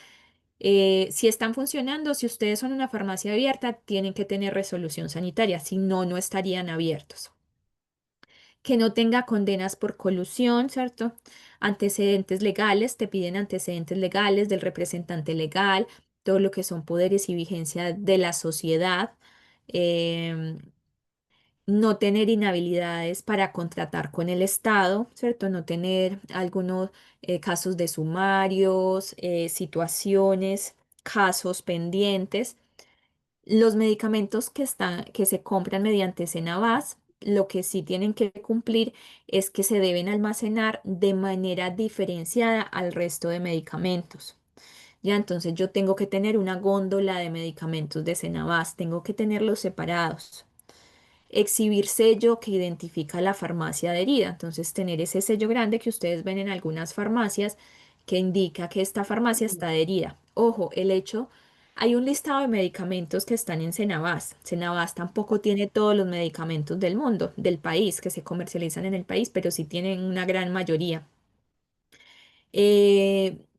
si están funcionando, si ustedes son una farmacia abierta, tienen que tener resolución sanitaria, si no, no estarían abiertos. Que no tenga condenas por colusión, ¿cierto? Antecedentes legales, te piden antecedentes legales del representante legal, todo lo que son poderes y vigencia de la sociedad. em, no tener inhabilidades para contratar con el Estado, ¿cierto? No tener algunos casos de sumarios, situaciones, casos pendientes. Los medicamentos que se compran mediante Senabas, lo que sí tienen que cumplir es que se deben almacenar de manera diferenciada al resto de medicamentos. Ya, entonces yo tengo que tener una góndola de medicamentos de Senabas, tengo que tenerlos separados. Exhibir sello que identifica la farmacia adherida. Entonces, tener ese sello grande que ustedes ven en algunas farmacias que indica que esta farmacia está adherida. Ojo, hay un listado de medicamentos que están en Senabas. Senabas tampoco tiene todos los medicamentos del mundo, del país, que se comercializan en el país, pero sí tienen una gran mayoría.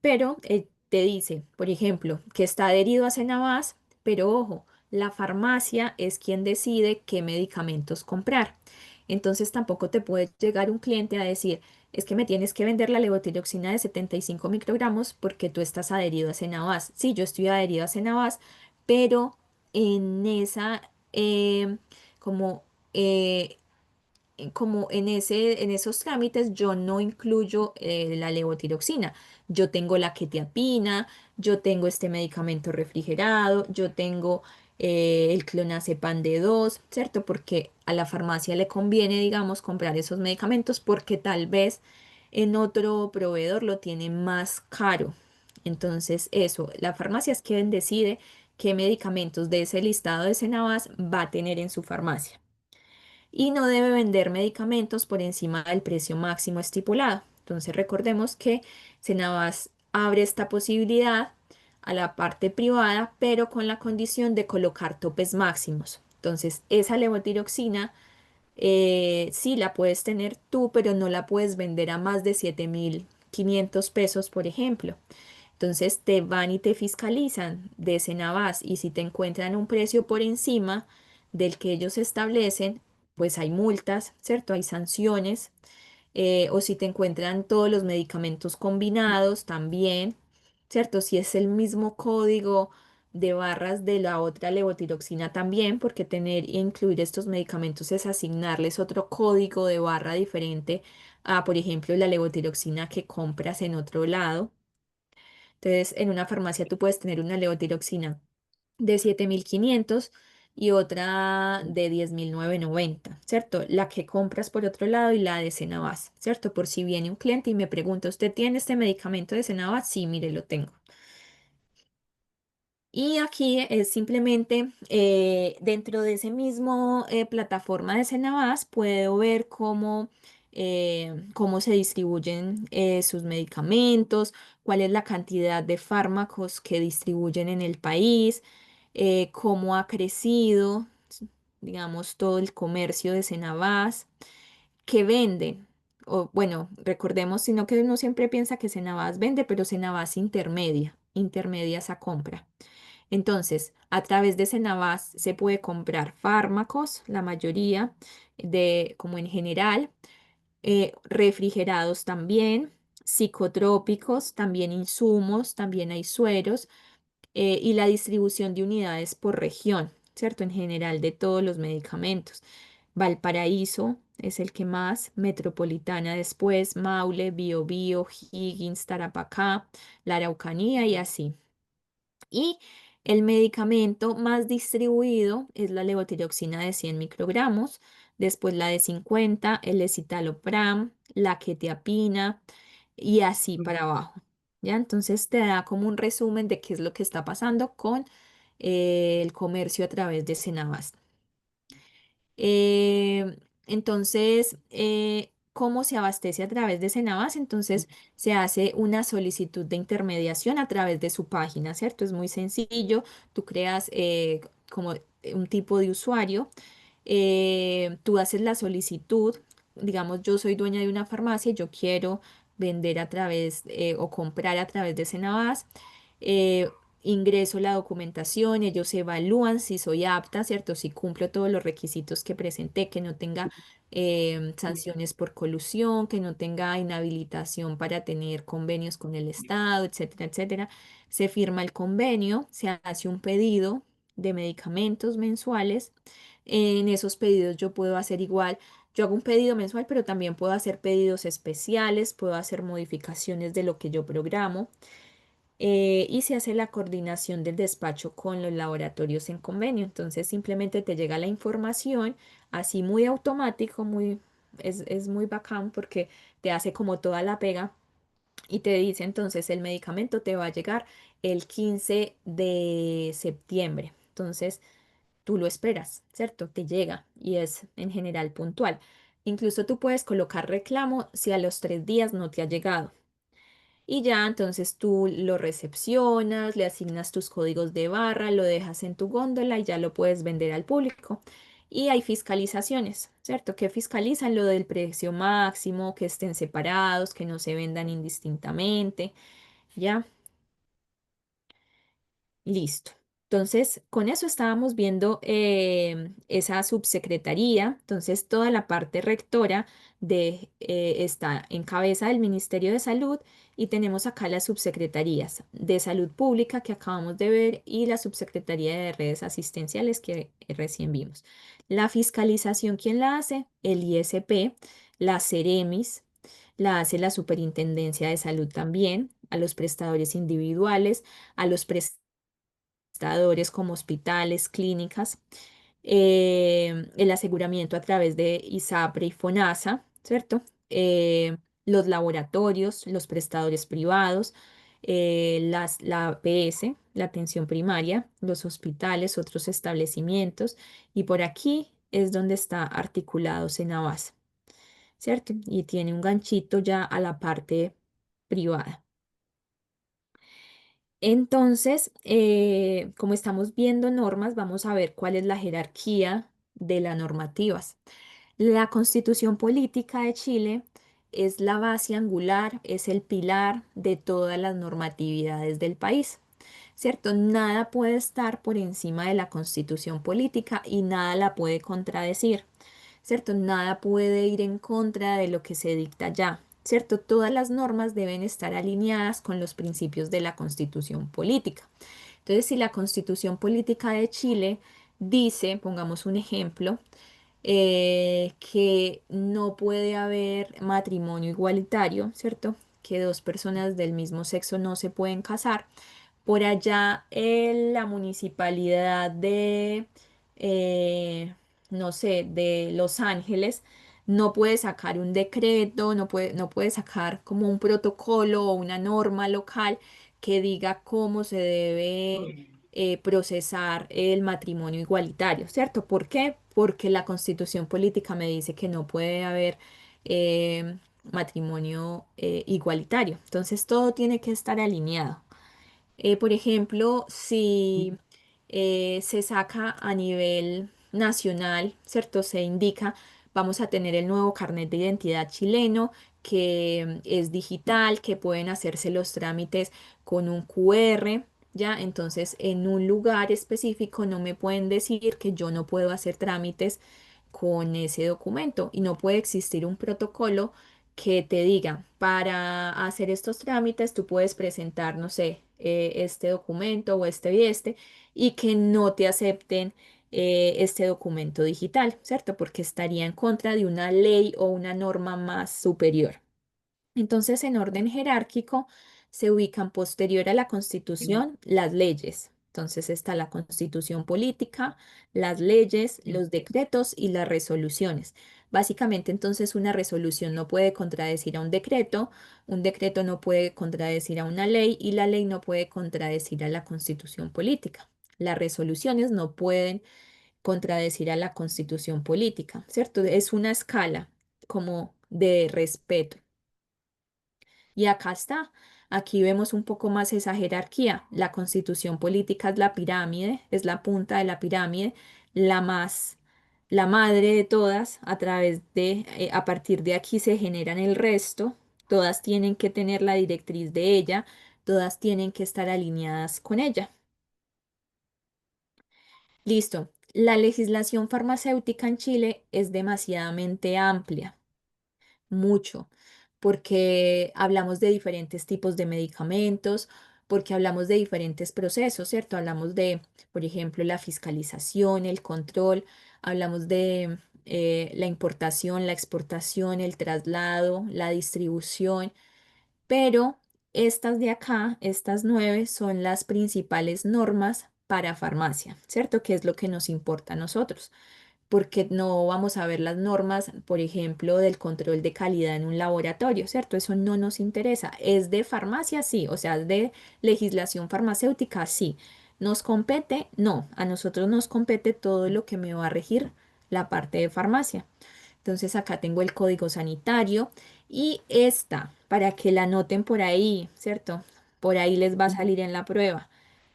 Pero te dice, por ejemplo, que está adherido a Senabas, pero ojo, la farmacia es quien decide qué medicamentos comprar. Entonces tampoco te puede llegar un cliente a decir, es que me tienes que vender la levotiroxina de 75 microgramos porque tú estás adherido a Senabas. Sí, yo estoy adherido a Senabas, pero en esa, como eh, como en esos trámites yo no incluyo la levotiroxina. Yo tengo la quetiapina, yo tengo este medicamento refrigerado, yo tengo el clonazepam D2, ¿cierto? Porque a la farmacia le conviene, digamos, comprar esos medicamentos porque tal vez en otro proveedor lo tiene más caro. Entonces, eso, la farmacia es quien decide qué medicamentos de ese listado de Senabas va a tener en su farmacia y no debe vender medicamentos por encima del precio máximo estipulado. Entonces recordemos que Senabas abre esta posibilidad a la parte privada, pero con la condición de colocar topes máximos. Entonces, esa levotiroxina sí la puedes tener tú, pero no la puedes vender a más de 7.500 pesos, por ejemplo. Entonces te van y te fiscalizan de Senavas y si te encuentran un precio por encima del que ellos establecen, pues hay multas, ¿cierto? Hay sanciones. O si te encuentran todos los medicamentos combinados también, ¿cierto? Si es el mismo código de barras de la otra levotiroxina también, porque tener e incluir estos medicamentos es asignarles otro código de barra diferente a, por ejemplo, la levotiroxina que compras en otro lado. Entonces, en una farmacia tú puedes tener una levotiroxina de 7.500 y otra de 10.990, ¿cierto? La que compras por otro lado y la de Senabas, ¿cierto? Por si viene un cliente y me pregunta, ¿usted tiene este medicamento de Senabas? Sí, mire, lo tengo. Y aquí es simplemente dentro de ese mismo plataforma de Senabas puedo ver cómo se distribuyen sus medicamentos, cuál es la cantidad de fármacos que distribuyen en el país, cómo ha crecido, digamos, todo el comercio de Senabas, qué venden. O, bueno, recordemos, sino que uno siempre piensa que Senabas vende, pero Senabas intermedia esa compra. Entonces, a través de Senabas se puede comprar fármacos, la mayoría como en general, refrigerados también, psicotrópicos, también insumos, también hay sueros, y la distribución de unidades por región, ¿cierto? En general de todos los medicamentos. Valparaíso es el que más, Metropolitana después, Maule, Biobío, Higgins, Tarapacá, la Araucanía y así. Y el medicamento más distribuido es la levotiroxina de 100 microgramos, después la de 50, el escitalopram, la quetiapina y así para abajo. ¿Ya? Entonces te da como un resumen de qué es lo que está pasando con el comercio a través de Senabast. Entonces, ¿cómo se abastece a través de Senabas? Entonces, se hace una solicitud de intermediación a través de su página, ¿cierto? Es muy sencillo. Tú creas como un tipo de usuario, tú haces la solicitud. Digamos, yo soy dueña de una farmacia y yo quiero vender a través o comprar a través de Senabas. eh, Ingreso la documentación, ellos evalúan si soy apta, ¿cierto? Si cumplo todos los requisitos que presenté, que no tenga sanciones por colusión, que no tenga inhabilitación para tener convenios con el Estado, etcétera, etcétera. Se firma el convenio, se hace un pedido de medicamentos mensuales. En esos pedidos yo puedo hacer igual. Yo hago un pedido mensual, pero también puedo hacer pedidos especiales, puedo hacer modificaciones de lo que yo programo, y se hace la coordinación del despacho con los laboratorios en convenio. Entonces simplemente te llega la información así muy automático, es muy bacán porque te hace como toda la pega y te dice entonces el medicamento te va a llegar el 15 de septiembre. Entonces tú lo esperas, ¿cierto? Te llega y es en general puntual. Incluso tú puedes colocar reclamo si a los 3 días no te ha llegado. Y ya entonces tú lo recepcionas, le asignas tus códigos de barra, lo dejas en tu góndola y ya lo puedes vender al público. Y hay fiscalizaciones, ¿cierto? Que fiscalizan lo del precio máximo, que estén separados, que no se vendan indistintamente, ¿ya? Listo. Entonces, con eso estábamos viendo esa subsecretaría. Entonces, toda la parte rectora está en cabeza del Ministerio de Salud y tenemos acá las subsecretarías de Salud Pública que acabamos de ver y la subsecretaría de Redes Asistenciales que recién vimos. La fiscalización, ¿quién la hace? El ISP, la Ceremis, la hace la Superintendencia de Salud también, a los prestadores individuales, a los prestadores como hospitales, clínicas, el aseguramiento a través de ISAPRE y FONASA, ¿cierto? Los laboratorios, los prestadores privados, la APS, la atención primaria, los hospitales, otros establecimientos, y por aquí es donde está articulado Senabas, ¿cierto? Y tiene un ganchito ya a la parte privada. Entonces, como estamos viendo normas, vamos a ver cuál es la jerarquía de las normativas. La Constitución Política de Chile es la base angular, es el pilar de todas las normatividades del país. ¿Cierto? Nada puede estar por encima de la constitución política y nada la puede contradecir. ¿Cierto? Nada puede ir en contra de lo que se dicta ya. ¿Cierto? Todas las normas deben estar alineadas con los principios de la constitución política. Entonces, si la constitución política de Chile dice, pongamos un ejemplo, que no puede haber matrimonio igualitario, ¿cierto? Que dos personas del mismo sexo no se pueden casar. Por allá en la municipalidad de, eh, no sé, de Los Ángeles, no puede sacar un decreto, no puede sacar como un protocolo o una norma local que diga cómo se debe procesar el matrimonio igualitario, ¿cierto? ¿Por qué? Porque la constitución política me dice que no puede haber matrimonio igualitario. Entonces todo tiene que estar alineado. Por ejemplo, si se saca a nivel nacional, ¿cierto? Se indica, vamos a tener el nuevo carnet de identidad chileno, que es digital, que pueden hacerse los trámites con un QR, ¿ya? Entonces, en un lugar específico no me pueden decir que yo no puedo hacer trámites con ese documento y no puede existir un protocolo que te diga, para hacer estos trámites tú puedes presentar, no sé, este documento o este y este, y que no te acepten este documento digital, ¿cierto? Porque estaría en contra de una ley o una norma más superior. Entonces, en orden jerárquico, se ubican posterior a la Constitución las leyes. Entonces está la Constitución política, las leyes, los decretos y las resoluciones. Básicamente, entonces, una resolución no puede contradecir a un decreto no puede contradecir a una ley y la ley no puede contradecir a la Constitución política. Las resoluciones no pueden contradecir a la Constitución política, ¿cierto? Es una escala como de respeto. Y acá está. Aquí vemos un poco más esa jerarquía. La constitución política es la pirámide, es la punta de la pirámide, la más, la madre de todas. A partir de aquí se generan el resto. Todas tienen que tener la directriz de ella, todas tienen que estar alineadas con ella. Listo. La legislación farmacéutica en Chile es demasiadamente amplia. Mucho, porque hablamos de diferentes tipos de medicamentos, porque hablamos de diferentes procesos, ¿cierto? Hablamos de, por ejemplo, la fiscalización, el control, hablamos de la importación, la exportación, el traslado, la distribución, pero estas de acá, estas 9, son las principales normas para farmacia, ¿cierto? Que es lo que nos importa a nosotros porque no vamos a ver las normas, por ejemplo, del control de calidad en un laboratorio, ¿cierto? Eso no nos interesa. ¿Es de farmacia? Sí, o sea, ¿es de legislación farmacéutica? Sí. ¿Nos compete? No, a nosotros nos compete todo lo que me va a regir la parte de farmacia. Entonces acá tengo el código sanitario y esta, para que la anoten por ahí, ¿cierto? Por ahí les va a salir en la prueba.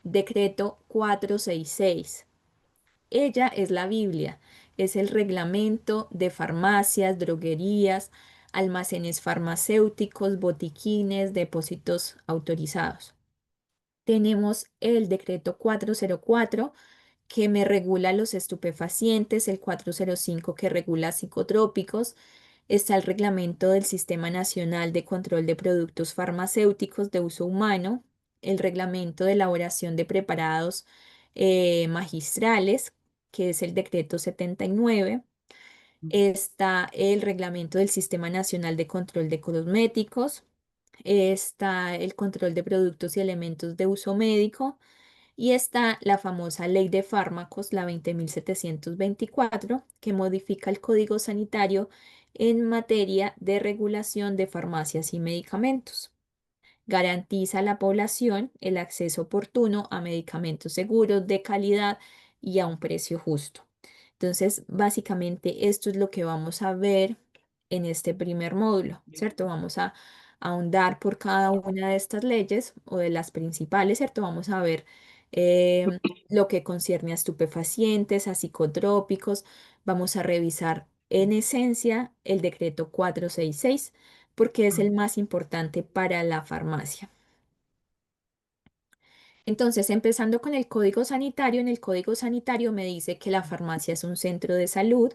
Decreto 466. Ella es la Biblia, es el reglamento de farmacias, droguerías, almacenes farmacéuticos, botiquines, depósitos autorizados. Tenemos el decreto 404 que me regula los estupefacientes, el 405 que regula psicotrópicos, está el reglamento del Sistema Nacional de Control de Productos Farmacéuticos de Uso Humano, el reglamento de elaboración de preparados magistrales, que es el decreto 79. Está el reglamento del Sistema Nacional de Control de Cosméticos, está el control de productos y elementos de uso médico, y está la famosa Ley de Fármacos, la 20.724, que modifica el Código Sanitario en materia de regulación de farmacias y medicamentos. Garantiza a la población el acceso oportuno a medicamentos seguros, de calidad y a un precio justo. Entonces, básicamente esto es lo que vamos a ver en este primer módulo, ¿cierto? Vamos a ahondar por cada una de estas leyes o de las principales, ¿cierto? Vamos a ver lo que concierne a estupefacientes, a psicotrópicos. Vamos a revisar en esencia el decreto 466 porque es el más importante para la farmacia. Entonces, empezando con el código sanitario, en el código sanitario me dice que la farmacia es un centro de salud,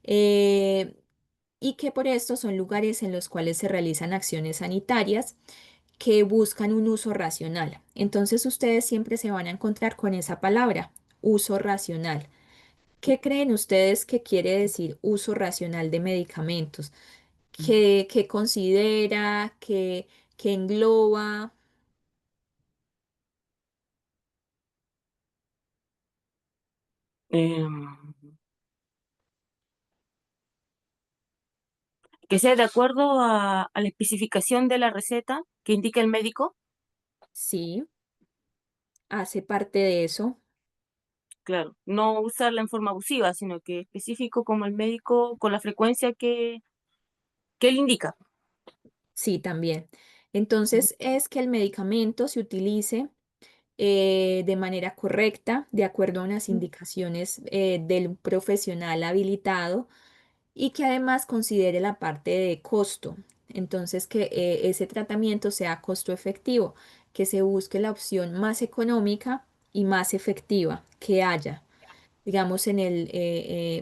eh, y que por esto son lugares en los cuales se realizan acciones sanitarias que buscan un uso racional. Entonces, ustedes siempre se van a encontrar con esa palabra, uso racional. ¿Qué creen ustedes que quiere decir uso racional de medicamentos? ¿Qué considera? ¿Qué engloba? Em, que sea de acuerdo a la especificación de la receta que indica el médico. Sí, hace parte de eso. Claro, no usarla en forma abusiva, sino que específico como el médico con la frecuencia que él indica. Sí, también. Ujú, Entonces, es que el medicamento se utilice de manera correcta, de acuerdo a unas indicaciones del profesional habilitado y que además considere la parte de costo. Entonces, que ese tratamiento sea costo efectivo, que se busque la opción más económica y más efectiva que haya, digamos,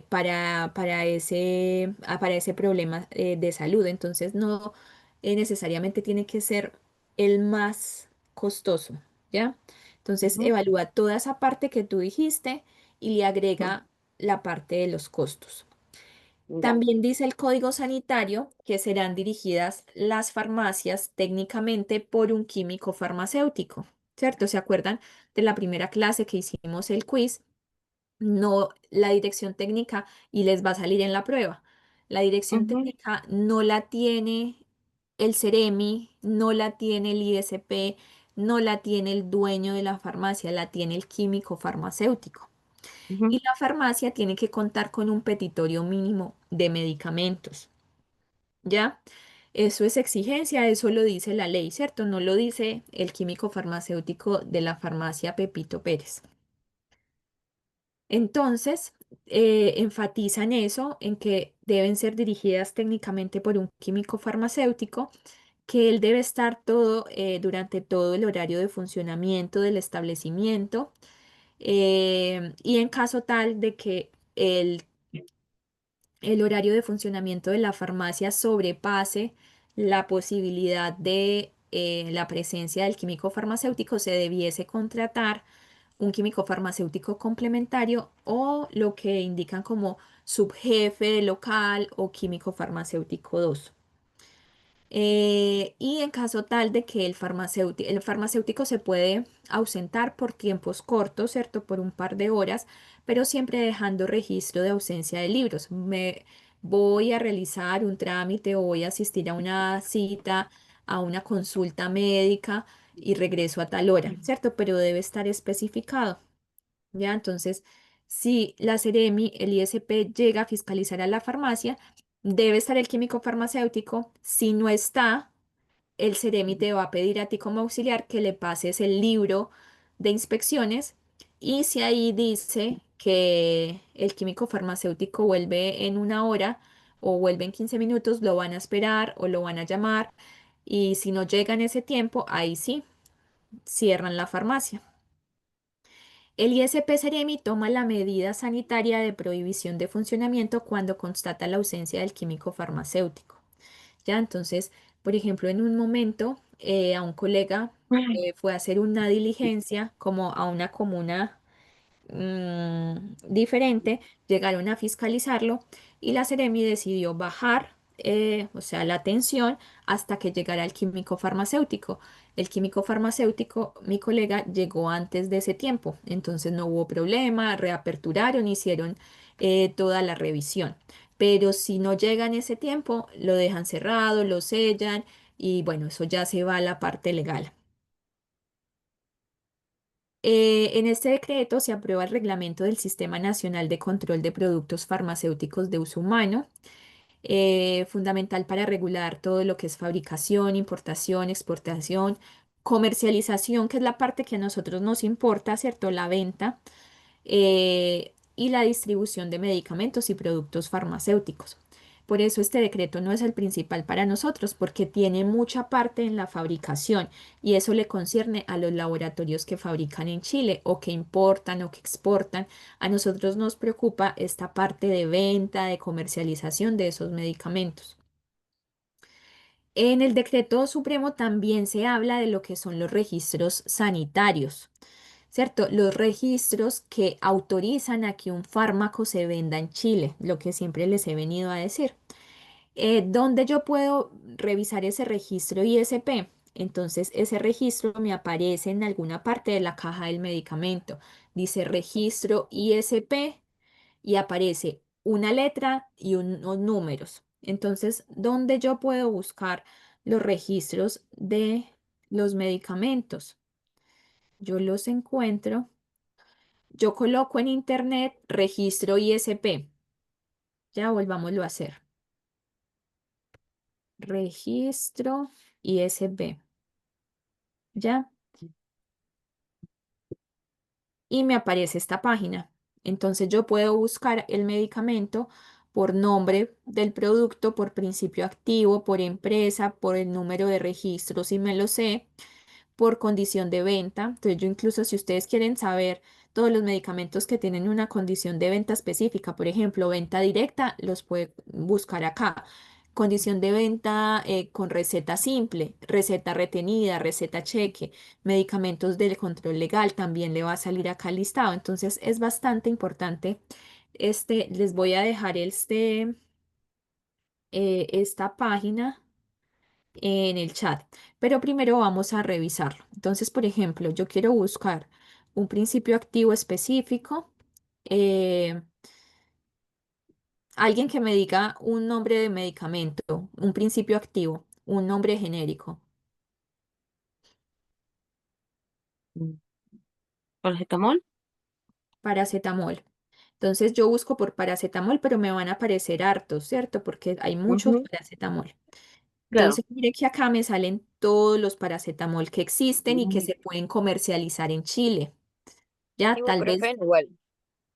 para ese problema de salud. Entonces, no necesariamente tiene que ser el más costoso, ¿ya? Entonces, ujú, evalúa toda esa parte que tú dijiste y le ujú. agrega la parte de los costos. Ya. También dice el Código Sanitario que serán dirigidas las farmacias técnicamente por un químico farmacéutico, ¿cierto? ¿Se acuerdan de la primera clase que hicimos el quiz? No la dirección técnica y les va a salir en la prueba. La dirección Ujú, técnica no la tiene el Ceremi, no la tiene el ISP, no la tiene el dueño de la farmacia, la tiene el químico farmacéutico. ujú. Y la farmacia tiene que contar con un petitorio mínimo de medicamentos, ¿ya? Eso es exigencia, eso lo dice la ley, ¿cierto? No lo dice el químico farmacéutico de la farmacia Pepito Pérez. Entonces, enfatizan eso, en que deben ser dirigidas técnicamente por un químico farmacéutico, que él debe estar durante todo el horario de funcionamiento del establecimiento, y en caso tal de que el horario de funcionamiento de la farmacia sobrepase la posibilidad de la presencia del químico farmacéutico, se debiese contratar un químico farmacéutico complementario o lo que indican como subjefe local o químico farmacéutico 2. Y en caso tal de que el farmacéutico se puede ausentar por tiempos cortos, ¿cierto? Por un par de horas, pero siempre dejando registro de ausencia de libros. Me voy a realizar un trámite o voy a asistir a una cita, a una consulta médica y regreso a tal hora, ¿cierto? Pero debe estar especificado. ¿Ya? Entonces, si la Seremi, el ISP llega a fiscalizar a la farmacia, debe estar el químico farmacéutico. Si no está, el Seremi te va a pedir a ti como auxiliar que le pases el libro de inspecciones y si ahí dice que el químico farmacéutico vuelve en una hora o vuelve en 15 minutos, lo van a esperar o lo van a llamar y si no llega en ese tiempo, ahí sí, cierran la farmacia. El ISP Ceremi toma la medida sanitaria de prohibición de funcionamiento cuando constata la ausencia del químico farmacéutico. Ya, entonces, por ejemplo, en un momento a un colega fue a hacer una diligencia como a una comuna diferente, llegaron a fiscalizarlo y la Seremi decidió bajar, o sea, la tensión hasta que llegara el químico farmacéutico. El químico farmacéutico, mi colega, llegó antes de ese tiempo, entonces no hubo problema, reaperturaron, hicieron toda la revisión. Pero si no llega en ese tiempo, lo dejan cerrado, lo sellan y bueno, eso ya se va a la parte legal. En este decreto se aprueba el reglamento del Sistema Nacional de Control de Productos Farmacéuticos de Uso Humano, fundamental para regular todo lo que es fabricación, importación, exportación, comercialización, que es la parte que a nosotros nos importa, ¿cierto? La venta y la distribución de medicamentos y productos farmacéuticos. Por eso este decreto no es el principal para nosotros, porque tiene mucha parte en la fabricación y eso le concierne a los laboratorios que fabrican en Chile o que importan o que exportan. A nosotros nos preocupa esta parte de venta, de comercialización de esos medicamentos. En el decreto supremo también se habla de lo que son los registros sanitarios, ¿cierto? Los registros que autorizan a que un fármaco se venda en Chile, lo que siempre les he venido a decir. ¿Dónde yo puedo revisar ese registro ISP? Entonces, ese registro me aparece en alguna parte de la caja del medicamento. Dice registro ISP y aparece una letra y unos números. Entonces, ¿dónde yo puedo buscar los registros de los medicamentos? Yo los encuentro. Yo coloco en internet registro ISP. Ya volvámoslo a hacer. Registro ISP. Ya. Y me aparece esta página. Entonces yo puedo buscar el medicamento por nombre del producto, por principio activo, por empresa, por el número de registro, si me lo sé, por condición de venta. Entonces yo incluso si ustedes quieren saber todos los medicamentos que tienen una condición de venta específica, por ejemplo, venta directa, los puede buscar acá. Condición de venta con receta simple, receta retenida, receta cheque, medicamentos del control legal, también le va a salir acá listado. Entonces es bastante importante. Les voy a dejar esta página en el chat, pero primero vamos a revisarlo. Entonces, por ejemplo, yo quiero buscar un principio activo específico, eh, alguien que me diga un nombre de medicamento, un principio activo, un nombre genérico, Mm. ¿Paracetamol? paracetamol. Entonces yo busco por paracetamol, pero me van a aparecer hartos, ¿cierto? Porque hay muchos Ujú, paracetamol. claro. Entonces, mire que acá me salen todos los paracetamol que existen y que Mm. se pueden comercializar en Chile. Ya, tal vez. Ibuprofeno igual.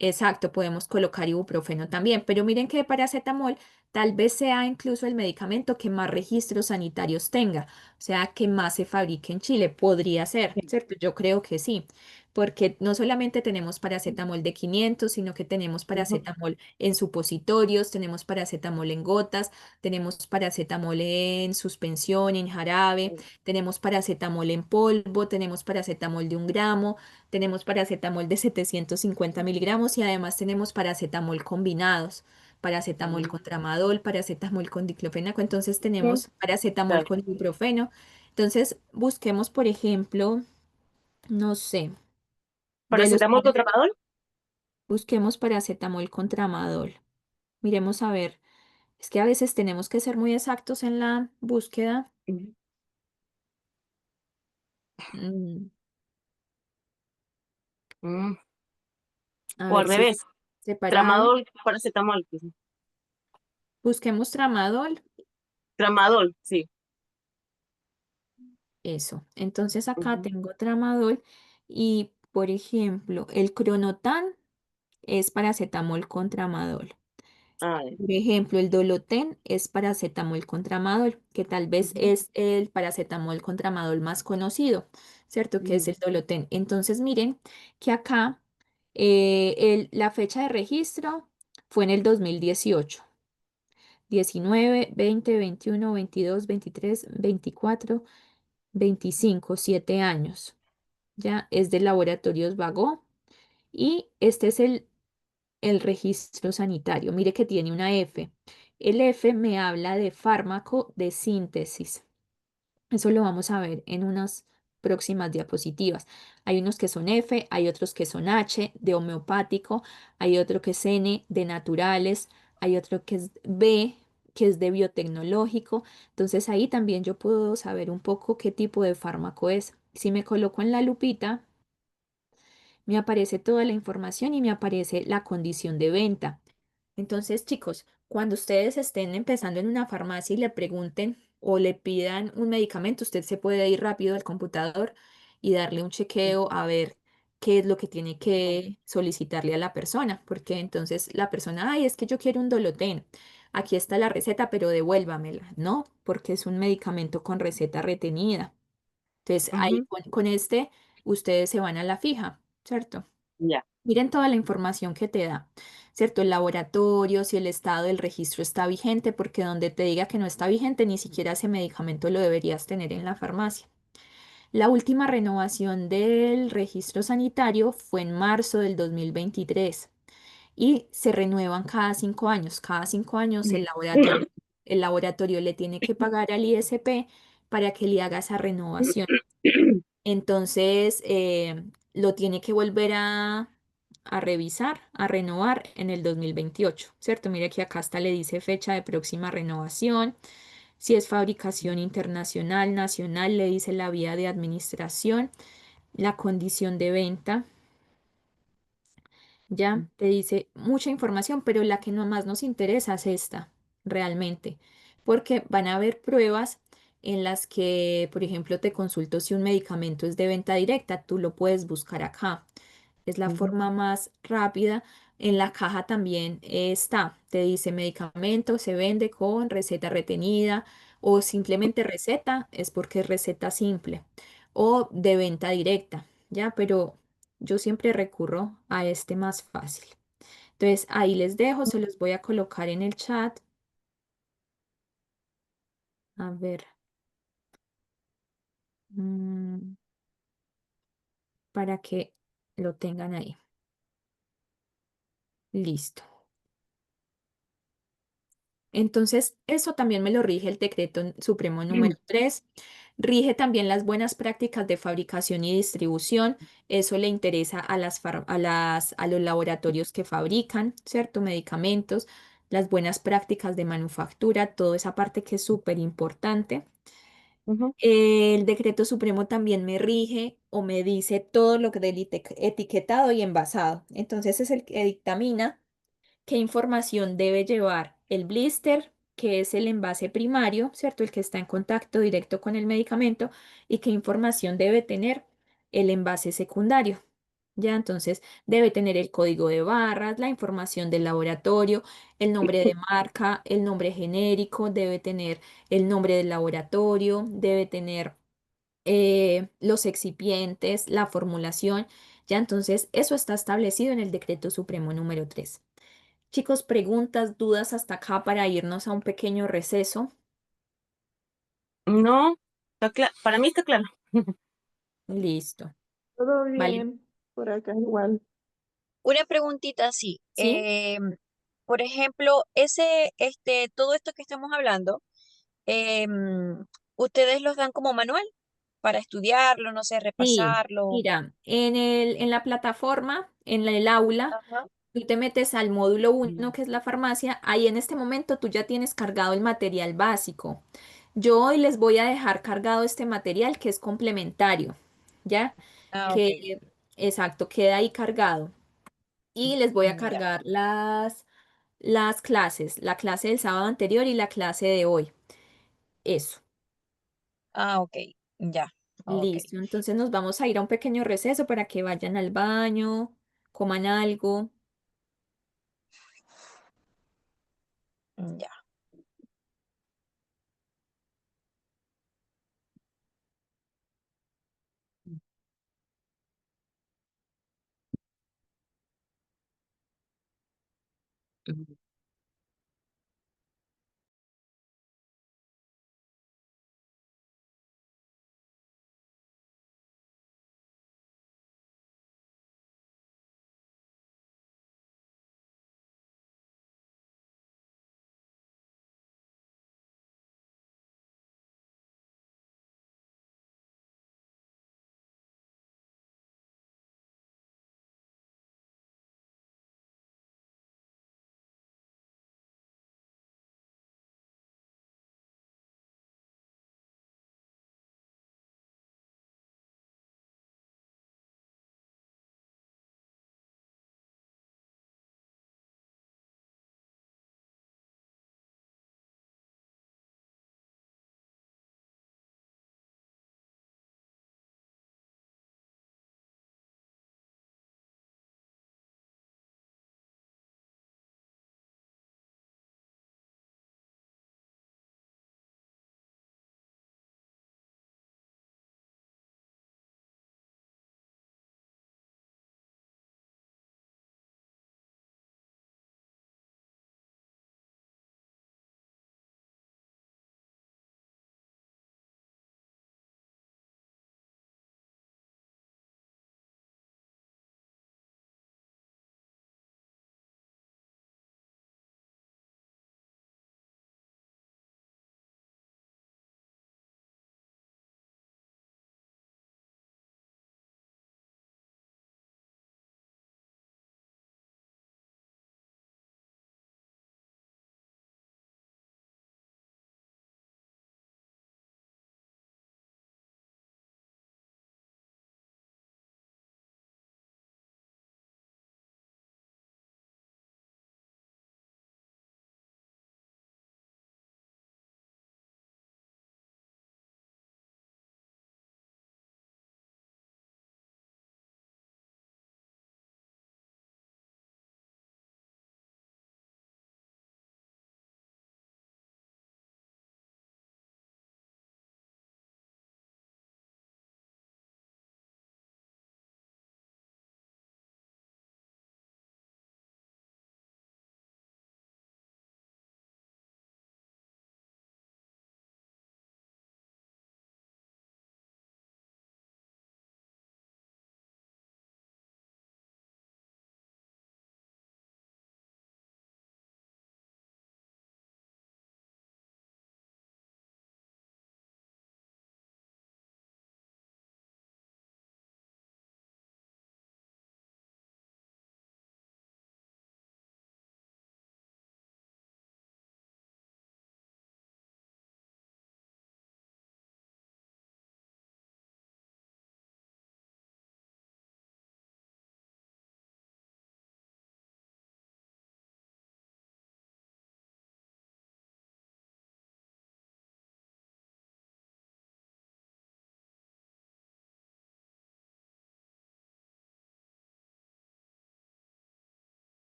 Exacto, podemos colocar ibuprofeno también, pero miren que de paracetamol tal vez sea incluso el medicamento que más registros sanitarios tenga, o sea, que más se fabrique en Chile. Podría ser, Sí. ¿cierto? Yo creo que sí, porque no solamente tenemos paracetamol de 500, sino que tenemos Ujú, paracetamol en supositorios, tenemos paracetamol en gotas, tenemos paracetamol en suspensión, en jarabe, tenemos paracetamol en polvo, tenemos paracetamol de 1 gramo. Tenemos paracetamol de 750 miligramos y además tenemos paracetamol combinados, paracetamol con mm, tramadol, paracetamol con diclofenaco, entonces ujú, tenemos paracetamol claro. con ibuprofeno. Entonces busquemos, por ejemplo, no sé, de los ¿Paracetamol con tramadol? busquemos paracetamol con tramadol. Miremos a ver, es que a veces tenemos que ser muy exactos en la búsqueda. Ujú. Mm, Mm. a O al ver si revés, separado. tramadol, paracetamol, pues. Busquemos tramadol. Tramadol, sí. Eso. Entonces acá Ujú. tengo tramadol y, por ejemplo, el Cronotan es paracetamol con tramadol. Ah, Por ejemplo, el Doloten es paracetamol con tramadol, que tal vez ujú, es el paracetamol con tramadol más conocido, ¿cierto? Que es mm, el Doloten. Entonces, miren que acá la fecha de registro fue en el 2018. 19, 20, 21, 22, 23, 24, 25, 7 años. Ya es de Laboratorios Vago y este es el registro sanitario. Mire que tiene una F. El F me habla de fármaco de síntesis. Eso lo vamos a ver en unas próximas diapositivas. Hay unos que son F, hay otros que son H, de homeopático, hay otro que es N, de naturales, hay otro que es B, que es de biotecnológico. Entonces ahí también yo puedo saber un poco qué tipo de fármaco es. Si me coloco en la lupita, me aparece toda la información y me aparece la condición de venta. Entonces, chicos, cuando ustedes estén empezando en una farmacia y le pregunten o le pidan un medicamento, usted se puede ir rápido al computador y darle un chequeo a ver qué es lo que tiene que solicitarle a la persona, porque entonces la persona, ay, es que yo quiero un Doloten, aquí está la receta, pero devuélvamela. No, porque es un medicamento con receta retenida. Entonces, ahí Ujú. con este, ustedes se van a la fija, ¿cierto? Ya. Miren toda la información que te da, ¿cierto? El laboratorio, si el estado del registro está vigente, porque donde te diga que no está vigente, ni siquiera ese medicamento lo deberías tener en la farmacia. La última renovación del registro sanitario fue en marzo del 2023 y se renuevan cada 5 años. Cada 5 años el laboratorio le tiene que pagar al ISP para que le haga esa renovación. Entonces, lo tiene que volver a revisar, a renovar en el 2028, ¿cierto? Mire que acá hasta le dice fecha de próxima renovación. Si es fabricación internacional, nacional, le dice la vía de administración, la condición de venta. Ya te dice mucha información, pero la que no más nos interesa es esta, realmente, porque van a haber pruebas en las que, por ejemplo, te consulto si un medicamento es de venta directa, tú lo puedes buscar acá. Es la Ujú. forma más rápida. En la caja también está, te dice medicamento se vende con receta retenida o simplemente receta, es porque es receta simple o de venta directa, ¿ya? Pero yo siempre recurro a este más fácil. Entonces ahí les dejo, se los voy a colocar en el chat. A ver, mm, para que lo tengan ahí. Listo. Entonces, eso también me lo rige el decreto supremo número 3. Rige también las buenas prácticas de fabricación y distribución. Eso le interesa a a los laboratorios que fabrican, ¿cierto? Medicamentos, las buenas prácticas de manufactura, toda esa parte que es súper importante. Ujú. El decreto supremo también me rige o me dice todo lo que del etiquetado y envasado. Entonces, es el que dictamina qué información debe llevar el blister, que es el envase primario, ¿cierto? El que está en contacto directo con el medicamento, y qué información debe tener el envase secundario. Ya, entonces debe tener el código de barras, la información del laboratorio, el nombre de marca, el nombre genérico, debe tener el nombre del laboratorio, debe tener los excipientes, la formulación. Ya, entonces eso está establecido en el decreto supremo número 3. Chicos, preguntas, dudas hasta acá para irnos a un pequeño receso. No, para mí está claro. Listo. Todo ¿Vale? bien, por acá igual. Una preguntita así. ¿Sí? Por ejemplo, todo esto que estamos hablando, ¿ustedes los dan como manual para estudiarlo, no sé, Sí. repasarlo? Mira, en la plataforma, en el aula, Ajá. tú te metes al módulo Mm. 1, que es la farmacia. Ahí en este momento tú ya tienes cargado el material básico. Yo hoy les voy a dejar cargado este material que es complementario, ¿ya? Ah, ok. Que, exacto, queda ahí cargado. Y les voy a Ya. cargar las clases, la clase del sábado anterior y la clase de hoy. Eso, Ah, ok. Ya. Ok. listo. Entonces nos vamos a ir a un pequeño receso para que vayan al baño, coman algo. Ya. Mm.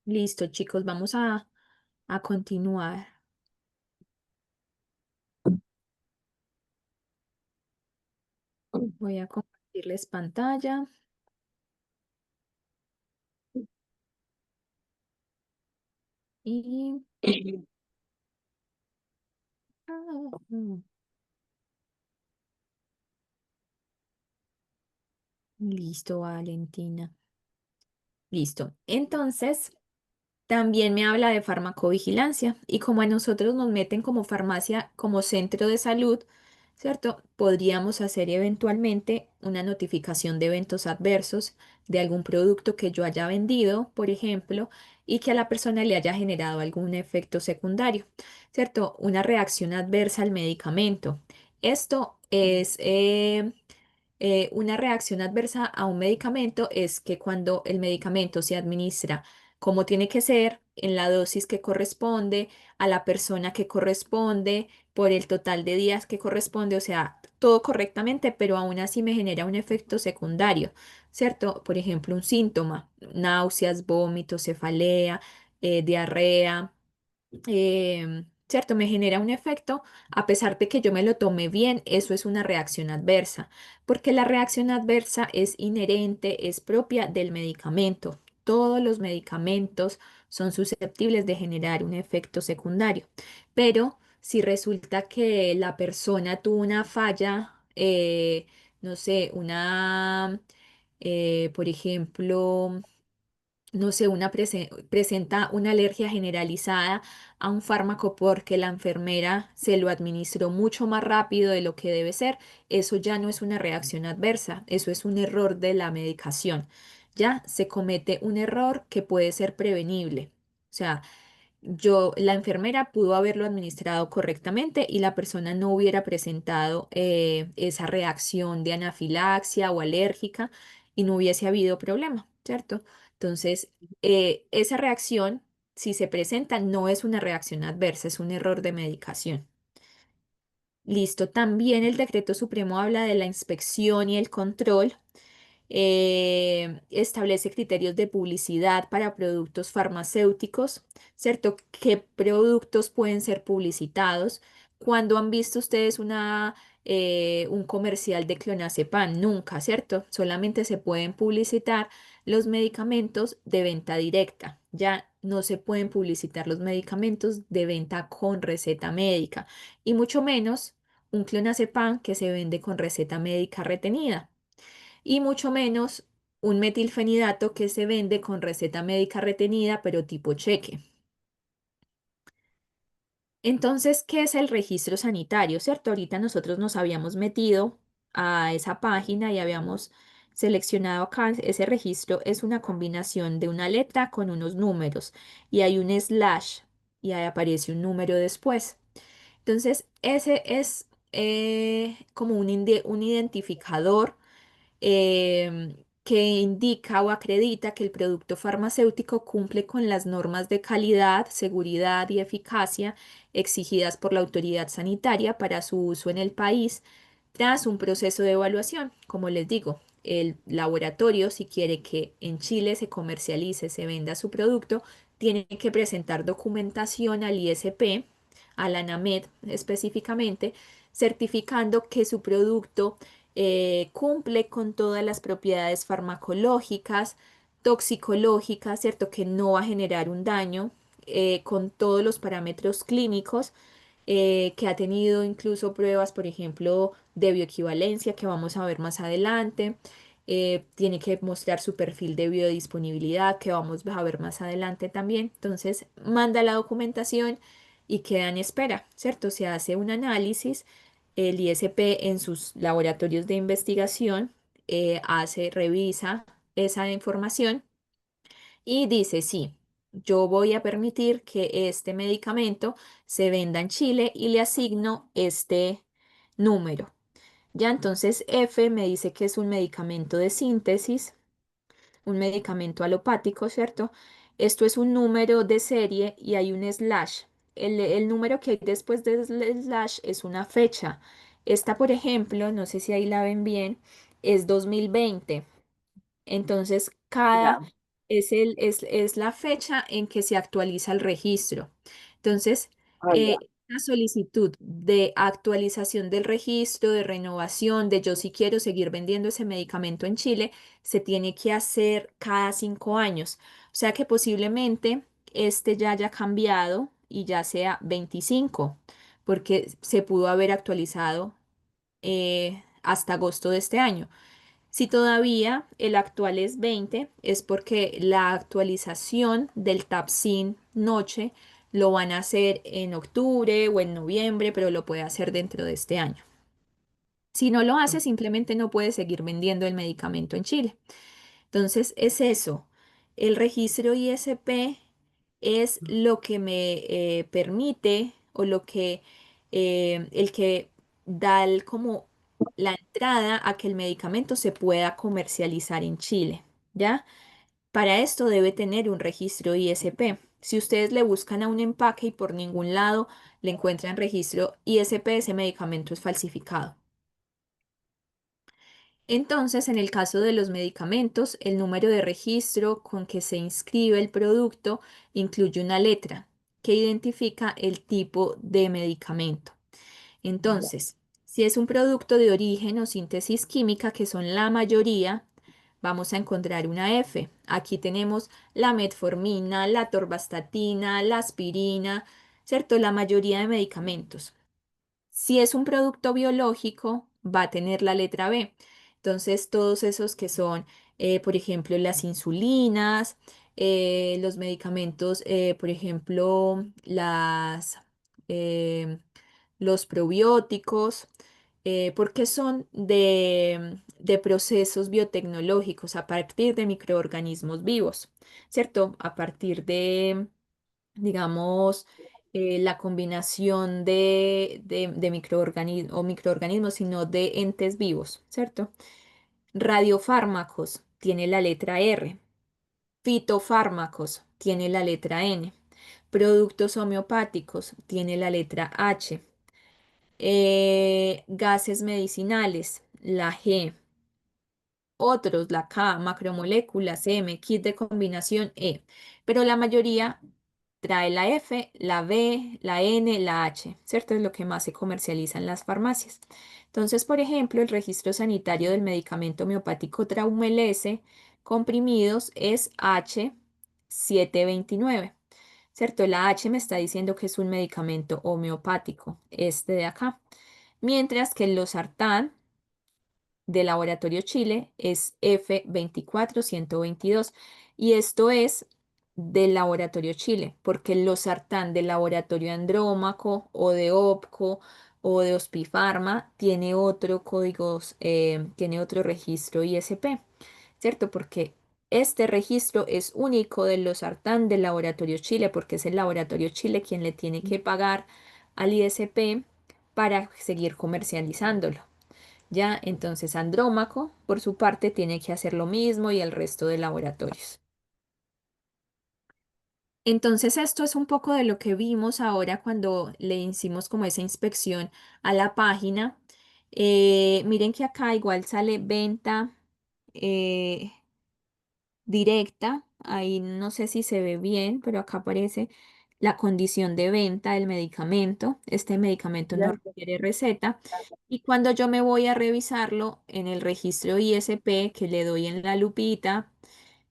Listo, chicos, vamos a continuar. Voy a compartirles pantalla y... ah, listo, Valentina. Listo. Entonces, también me habla de farmacovigilancia y como a nosotros nos meten como farmacia, como centro de salud, ¿cierto? Podríamos hacer eventualmente una notificación de eventos adversos de algún producto que yo haya vendido, por ejemplo, y que a la persona le haya generado algún efecto secundario, ¿cierto? Una reacción adversa al medicamento. Esto es una reacción adversa a un medicamento es que cuando el medicamento se administra como tiene que ser, en la dosis que corresponde, a la persona que corresponde, por el total de días que corresponde, o sea, todo correctamente, pero aún así me genera un efecto secundario, ¿cierto? Por ejemplo, un síntoma, náuseas, vómitos, cefalea, diarrea, ¿cierto? Me genera un efecto, a pesar de que yo me lo tome bien, eso es una reacción adversa, porque la reacción adversa es inherente, es propia del medicamento. Todos los medicamentos son susceptibles de generar un efecto secundario, pero si resulta que la persona tuvo una falla, no sé, por ejemplo, no sé, presenta una alergia generalizada a un fármaco porque la enfermera se lo administró mucho más rápido de lo que debe ser, eso ya no es una reacción adversa, eso es un error de la medicación. Ya se comete un error que puede ser prevenible. O sea, la enfermera pudo haberlo administrado correctamente y la persona no hubiera presentado esa reacción de anafilaxia o alérgica y no hubiese habido problema, ¿cierto? Entonces, esa reacción, si se presenta, no es una reacción adversa, es un error de medicación. Listo. También el decreto supremo habla de la inspección y el control, establece criterios de publicidad para productos farmacéuticos, ¿cierto? ¿Qué productos pueden ser publicitados? ¿Cuándo han visto ustedes un comercial de clonazepam? Nunca, ¿cierto? Solamente se pueden publicitar los medicamentos de venta directa. Ya no se pueden publicitar los medicamentos de venta con receta médica y mucho menos un clonazepam que se vende con receta médica retenida y mucho menos un metilfenidato que se vende con receta médica retenida, pero tipo cheque. Entonces, ¿qué es el registro sanitario? ¿Cierto? Ahorita nosotros nos habíamos metido a esa página y habíamos seleccionado acá. Ese registro es una combinación de una letra con unos números y hay un slash y ahí aparece un número después. Entonces, ese es como un identificador que indica o acredita que el producto farmacéutico cumple con las normas de calidad, seguridad y eficacia exigidas por la autoridad sanitaria para su uso en el país tras un proceso de evaluación. Como les digo, el laboratorio, si quiere que en Chile se comercialice, se venda su producto, tiene que presentar documentación al ISP, a la ANAMED específicamente, certificando que su producto cumple con todas las propiedades farmacológicas, toxicológicas, ¿cierto? Que no va a generar un daño, con todos los parámetros clínicos, que ha tenido incluso pruebas, por ejemplo, de bioequivalencia que vamos a ver más adelante. Tiene que mostrar su perfil de biodisponibilidad que vamos a ver más adelante también. Entonces, manda la documentación y queda en espera, ¿cierto? Se hace un análisis, el ISP en sus laboratorios de investigación revisa esa información y dice, sí, yo voy a permitir que este medicamento se venda en Chile y le asigno este número. Ya entonces F me dice que es un medicamento de síntesis, un medicamento alopático, ¿cierto? Esto es un número de serie y hay un slash. El número que hay después del slash es una fecha. Esta, por ejemplo, no sé si ahí la ven bien, es 2020. Entonces, Ya. es la fecha en que se actualiza el registro. Entonces, Ah, ya. la solicitud de actualización del registro, de renovación, de yo si quiero seguir vendiendo ese medicamento en Chile, se tiene que hacer cada 5 años. O sea que posiblemente este ya haya cambiado y ya sea 25, porque se pudo haber actualizado hasta agosto de este año. Si todavía el actual es 20, es porque la actualización del Tapsin Noche lo van a hacer en octubre o en noviembre, pero lo puede hacer dentro de este año. Si no lo hace, simplemente no puede seguir vendiendo el medicamento en Chile. Entonces, es eso. El registro ISP es lo que me permite o lo que el que da como la entrada a que el medicamento se pueda comercializar en Chile, ¿ya? Para esto debe tener un registro ISP. Si ustedes le buscan a un empaque y por ningún lado le encuentran registro ISP, ese medicamento es falsificado. Entonces, en el caso de los medicamentos, el número de registro con que se inscribe el producto incluye una letra que identifica el tipo de medicamento. Entonces, si es un producto de origen o síntesis química, que son la mayoría, vamos a encontrar una F. Aquí tenemos la metformina, la torvastatina, la aspirina, ¿cierto? La mayoría de medicamentos. Si es un producto biológico, va a tener la letra B. Entonces, todos esos que son, por ejemplo, las insulinas, los medicamentos, por ejemplo, eh, los probióticos, porque son de procesos biotecnológicos a partir de microorganismos vivos, ¿cierto? A partir de digamos, la combinación de microorganismos o microorganismos, sino de entes vivos, ¿cierto? Radiofármacos tiene la letra R, fitofármacos tiene la letra N, productos homeopáticos tiene la letra H, gases medicinales, la G, otros, la K, macromoléculas, M, kit de combinación E, pero la mayoría trae la F, la B, la N, la H, ¿cierto? Es lo que más se comercializa en las farmacias. Entonces, por ejemplo, el registro sanitario del medicamento homeopático Traumelese comprimidos es H729, ¿cierto? La H me está diciendo que es un medicamento homeopático, este de acá. Mientras que el losartán de Laboratorio Chile es F24122 y esto es del Laboratorio Chile, porque el losartán del Laboratorio Andrómaco o de OPCO o de Hospifarma tiene otro código, tiene otro registro ISP, ¿cierto? Porque este registro es único del losartán del Laboratorio Chile, porque es el Laboratorio Chile quien le tiene que pagar al ISP para seguir comercializándolo. Ya, entonces Andrómaco, por su parte, tiene que hacer lo mismo y el resto de laboratorios. Entonces, esto es un poco de lo que vimos ahora cuando le hicimos como esa inspección a la página. Miren que acá igual sale venta eh, directa. Ahí no sé si se ve bien, pero acá aparece la condición de venta del medicamento. Este medicamento no Ya. requiere receta. Y cuando yo me voy a revisarlo en el registro ISP, que le doy en la lupita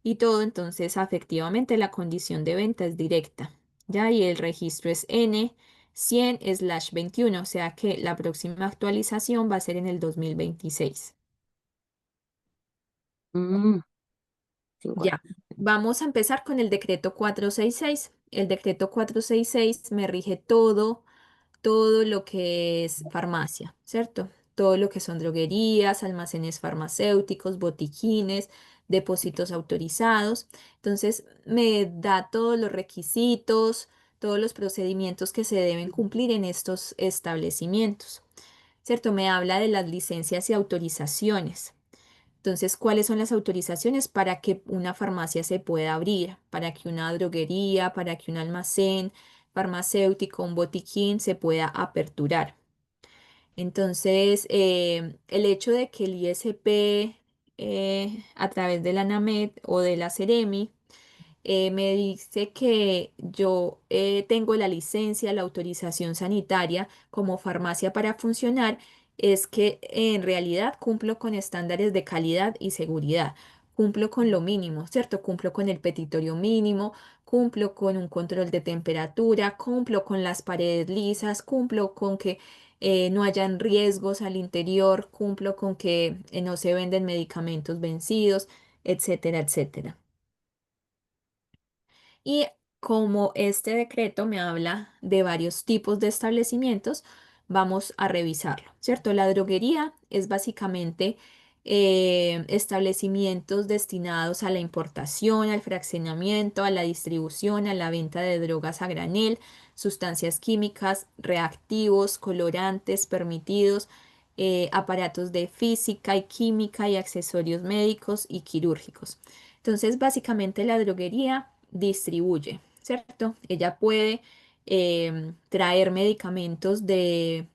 y todo, entonces efectivamente la condición de venta es directa. Ya, y el registro es N100/21, o sea que la próxima actualización va a ser en el 2026. Mm, 5 años. Ya, vamos a empezar con el decreto 466. El decreto 466 me rige todo lo que es farmacia, ¿cierto? Todo lo que son droguerías, almacenes farmacéuticos, botiquines, depósitos autorizados. Entonces, me da todos los requisitos, todos los procedimientos que se deben cumplir en estos establecimientos, ¿cierto? Me habla de las licencias y autorizaciones. Entonces, ¿cuáles son las autorizaciones para que una farmacia se pueda abrir, para que una droguería, para que un almacén farmacéutico, un botiquín se pueda aperturar? Entonces, el hecho de que el ISP a través de la NAMED o de la Seremi me dice que yo tengo la licencia, la autorización sanitaria como farmacia para funcionar, es que en realidad cumplo con estándares de calidad y seguridad. Cumplo con lo mínimo, ¿cierto? Cumplo con el petitorio mínimo, cumplo con un control de temperatura, cumplo con las paredes lisas, cumplo con que no hayan riesgos al interior, cumplo con que no se venden medicamentos vencidos, etcétera, etcétera. Y como este decreto me habla de varios tipos de establecimientos, vamos a revisarlo, ¿cierto? La droguería es básicamente establecimientos destinados a la importación, al fraccionamiento, a la distribución, a la venta de drogas a granel, sustancias químicas, reactivos, colorantes permitidos, aparatos de física y química y accesorios médicos y quirúrgicos. Entonces, básicamente la droguería distribuye, ¿cierto? Ella puede traer medicamentos de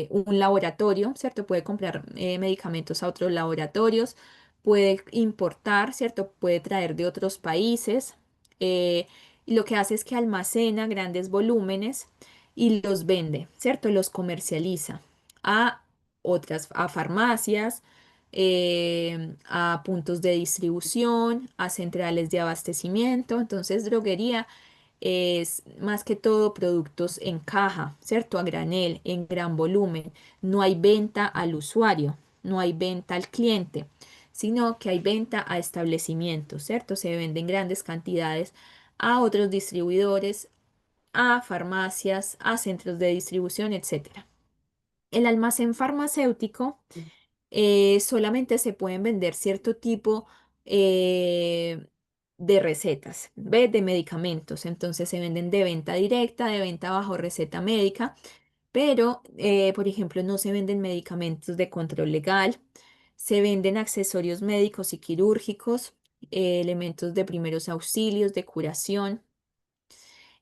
un laboratorio, ¿cierto? Puede comprar medicamentos a otros laboratorios, puede importar, ¿cierto? Puede traer de otros países. Y lo que hace es que almacena grandes volúmenes y los vende, ¿cierto? Los comercializa a a farmacias, a puntos de distribución, a centrales de abastecimiento. Entonces, droguería es más que todo productos en caja, ¿cierto? A granel, en gran volumen. No hay venta al usuario, no hay venta al cliente, sino que hay venta a establecimientos, ¿cierto? Se venden grandes cantidades a otros distribuidores, a farmacias, a centros de distribución, etcétera. El almacén farmacéutico solamente se pueden vender cierto tipo eh, de recetas, ¿ves? De medicamentos. Entonces se venden de venta directa, de venta bajo receta médica, pero, por ejemplo, no se venden medicamentos de control legal, se venden accesorios médicos y quirúrgicos, elementos de primeros auxilios, de curación.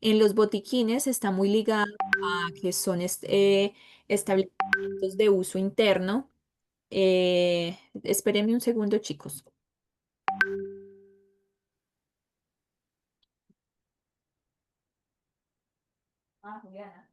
En los botiquines está muy ligado a que son establecimientos de uso interno. Espérenme un segundo, chicos. Ah, Juliana.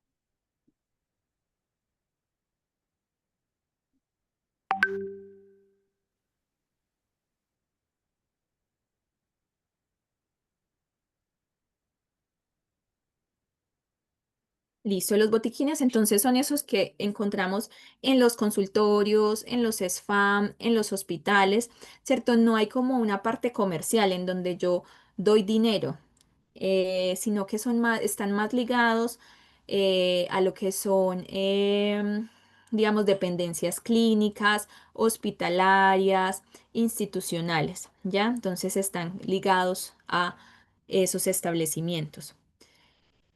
Listo, los botiquines entonces son esos que encontramos en los consultorios, en los SFAM, en los hospitales, ¿cierto? No hay como una parte comercial en donde yo doy dinero, sino que son más, están más ligados a lo que son, digamos, dependencias clínicas, hospitalarias, institucionales, ¿ya? Entonces están ligados a esos establecimientos.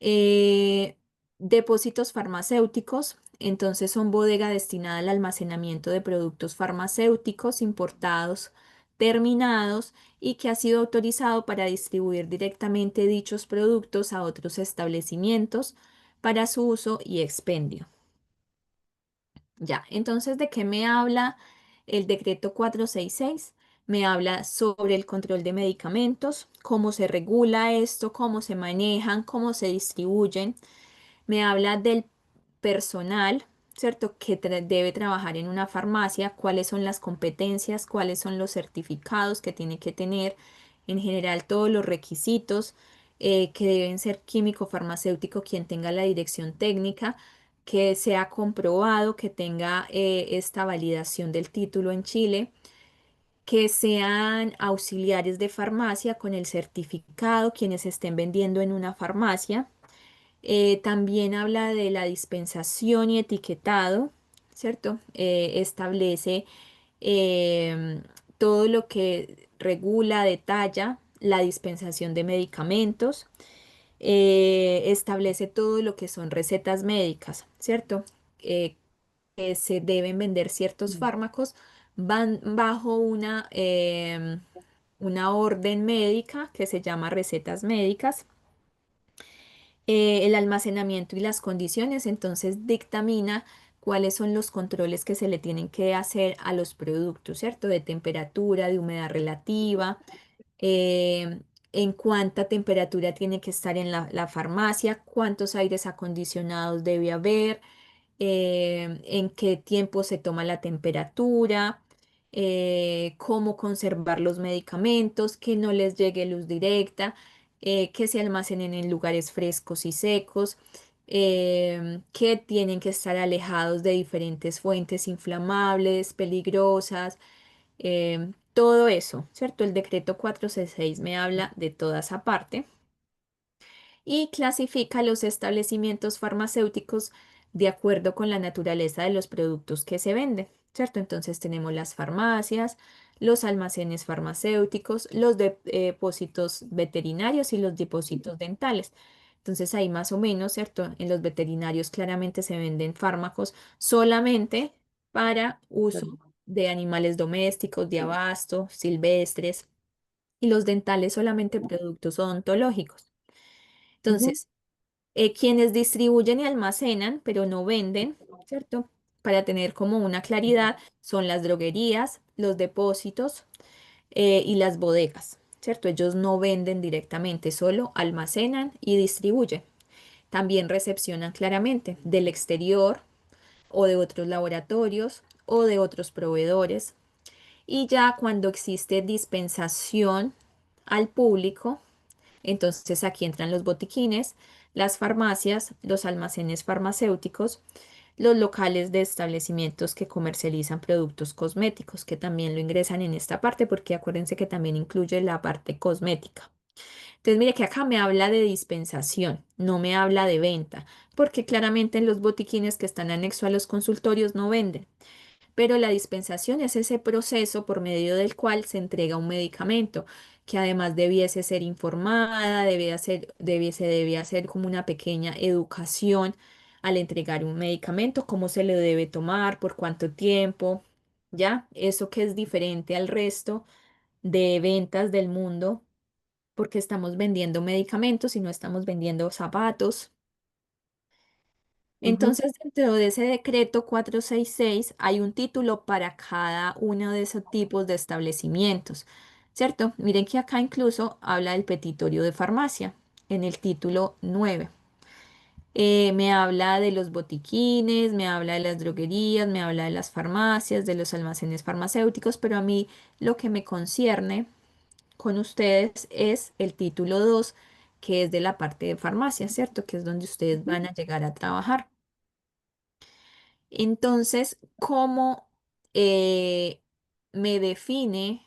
Eh, Depósitos farmacéuticos, entonces son bodega destinada al almacenamiento de productos farmacéuticos importados, terminados y que ha sido autorizado para distribuir directamente dichos productos a otros establecimientos para su uso y expendio. Ya, entonces, ¿de qué me habla el decreto 466? Me habla sobre el control de medicamentos, cómo se regula esto, cómo se manejan, cómo se distribuyen. Me habla del personal, ¿cierto? Que debe trabajar en una farmacia, cuáles son las competencias, cuáles son los certificados que tiene que tener, en general todos los requisitos que deben ser químico farmacéutico quien tenga la dirección técnica, que sea comprobado, que tenga esta validación del título en Chile, que sean auxiliares de farmacia con el certificado, quienes estén vendiendo en una farmacia. También habla de la dispensación y etiquetado, ¿cierto? Establece em, todo lo que regula, detalla la dispensación de medicamentos, establece todo lo que son recetas médicas, ¿cierto? Eh, que se deben vender ciertos fármacos, van bajo una orden médica que se llama recetas médicas. El almacenamiento y las condiciones, entonces dictamina cuáles son los controles que se le tienen que hacer a los productos, ¿cierto? De temperatura, de humedad relativa, eh, en cuánta temperatura tiene que estar en la farmacia, cuántos aires acondicionados debe haber, en qué tiempo se toma la temperatura, cómo conservar los medicamentos, que no les llegue luz directa, que se almacenen en lugares frescos y secos, que tienen que estar alejados de diferentes fuentes inflamables, peligrosas, todo eso, ¿cierto? El decreto 466 me habla de toda esa parte y clasifica los establecimientos farmacéuticos de acuerdo con la naturaleza de los productos que se venden, ¿cierto? Entonces tenemos las farmacias, los almacenes farmacéuticos, los depósitos veterinarios y los depósitos dentales. Entonces ahí más o menos, ¿cierto? En los veterinarios claramente se venden fármacos solamente para uso de animales domésticos, de abasto, silvestres, y los dentales solamente productos odontológicos. Ujú, Entonces, quienes distribuyen y almacenan, pero no venden, ¿cierto? Para tener como una claridad, son las droguerías, los depósitos y las bodegas, ¿cierto? Ellos no venden directamente, solo almacenan y distribuyen. También recepcionan claramente del exterior o de otros laboratorios o de otros proveedores. Y ya cuando existe dispensación al público, entonces aquí entran los botiquines, las farmacias, los almacenes farmacéuticos, los locales de establecimientos que comercializan productos cosméticos, que también lo ingresan en esta parte porque acuérdense que también incluye la parte cosmética. Entonces mire que acá me habla de dispensación, no me habla de venta, porque claramente en los botiquines que están anexos a los consultorios no venden, pero la dispensación es ese proceso por medio del cual se entrega un medicamento, que además debiese ser informada, debía hacer como una pequeña educación al entregar un medicamento, cómo se le debe tomar, por cuánto tiempo, ¿ya? Eso que es diferente al resto de ventas del mundo, porque estamos vendiendo medicamentos y no estamos vendiendo zapatos. ujú, Entonces, dentro de ese decreto 466 hay un título para cada uno de esos tipos de establecimientos, ¿cierto? Miren que acá incluso habla del petitorio de farmacia en el título 9. Me habla de los botiquines, me habla de las droguerías, me habla de las farmacias, de los almacenes farmacéuticos, pero a mí lo que me concierne con ustedes es el título 2, que es de la parte de farmacia, ¿cierto? Que es donde ustedes ujú, van a llegar a trabajar. Entonces, ¿cómo me define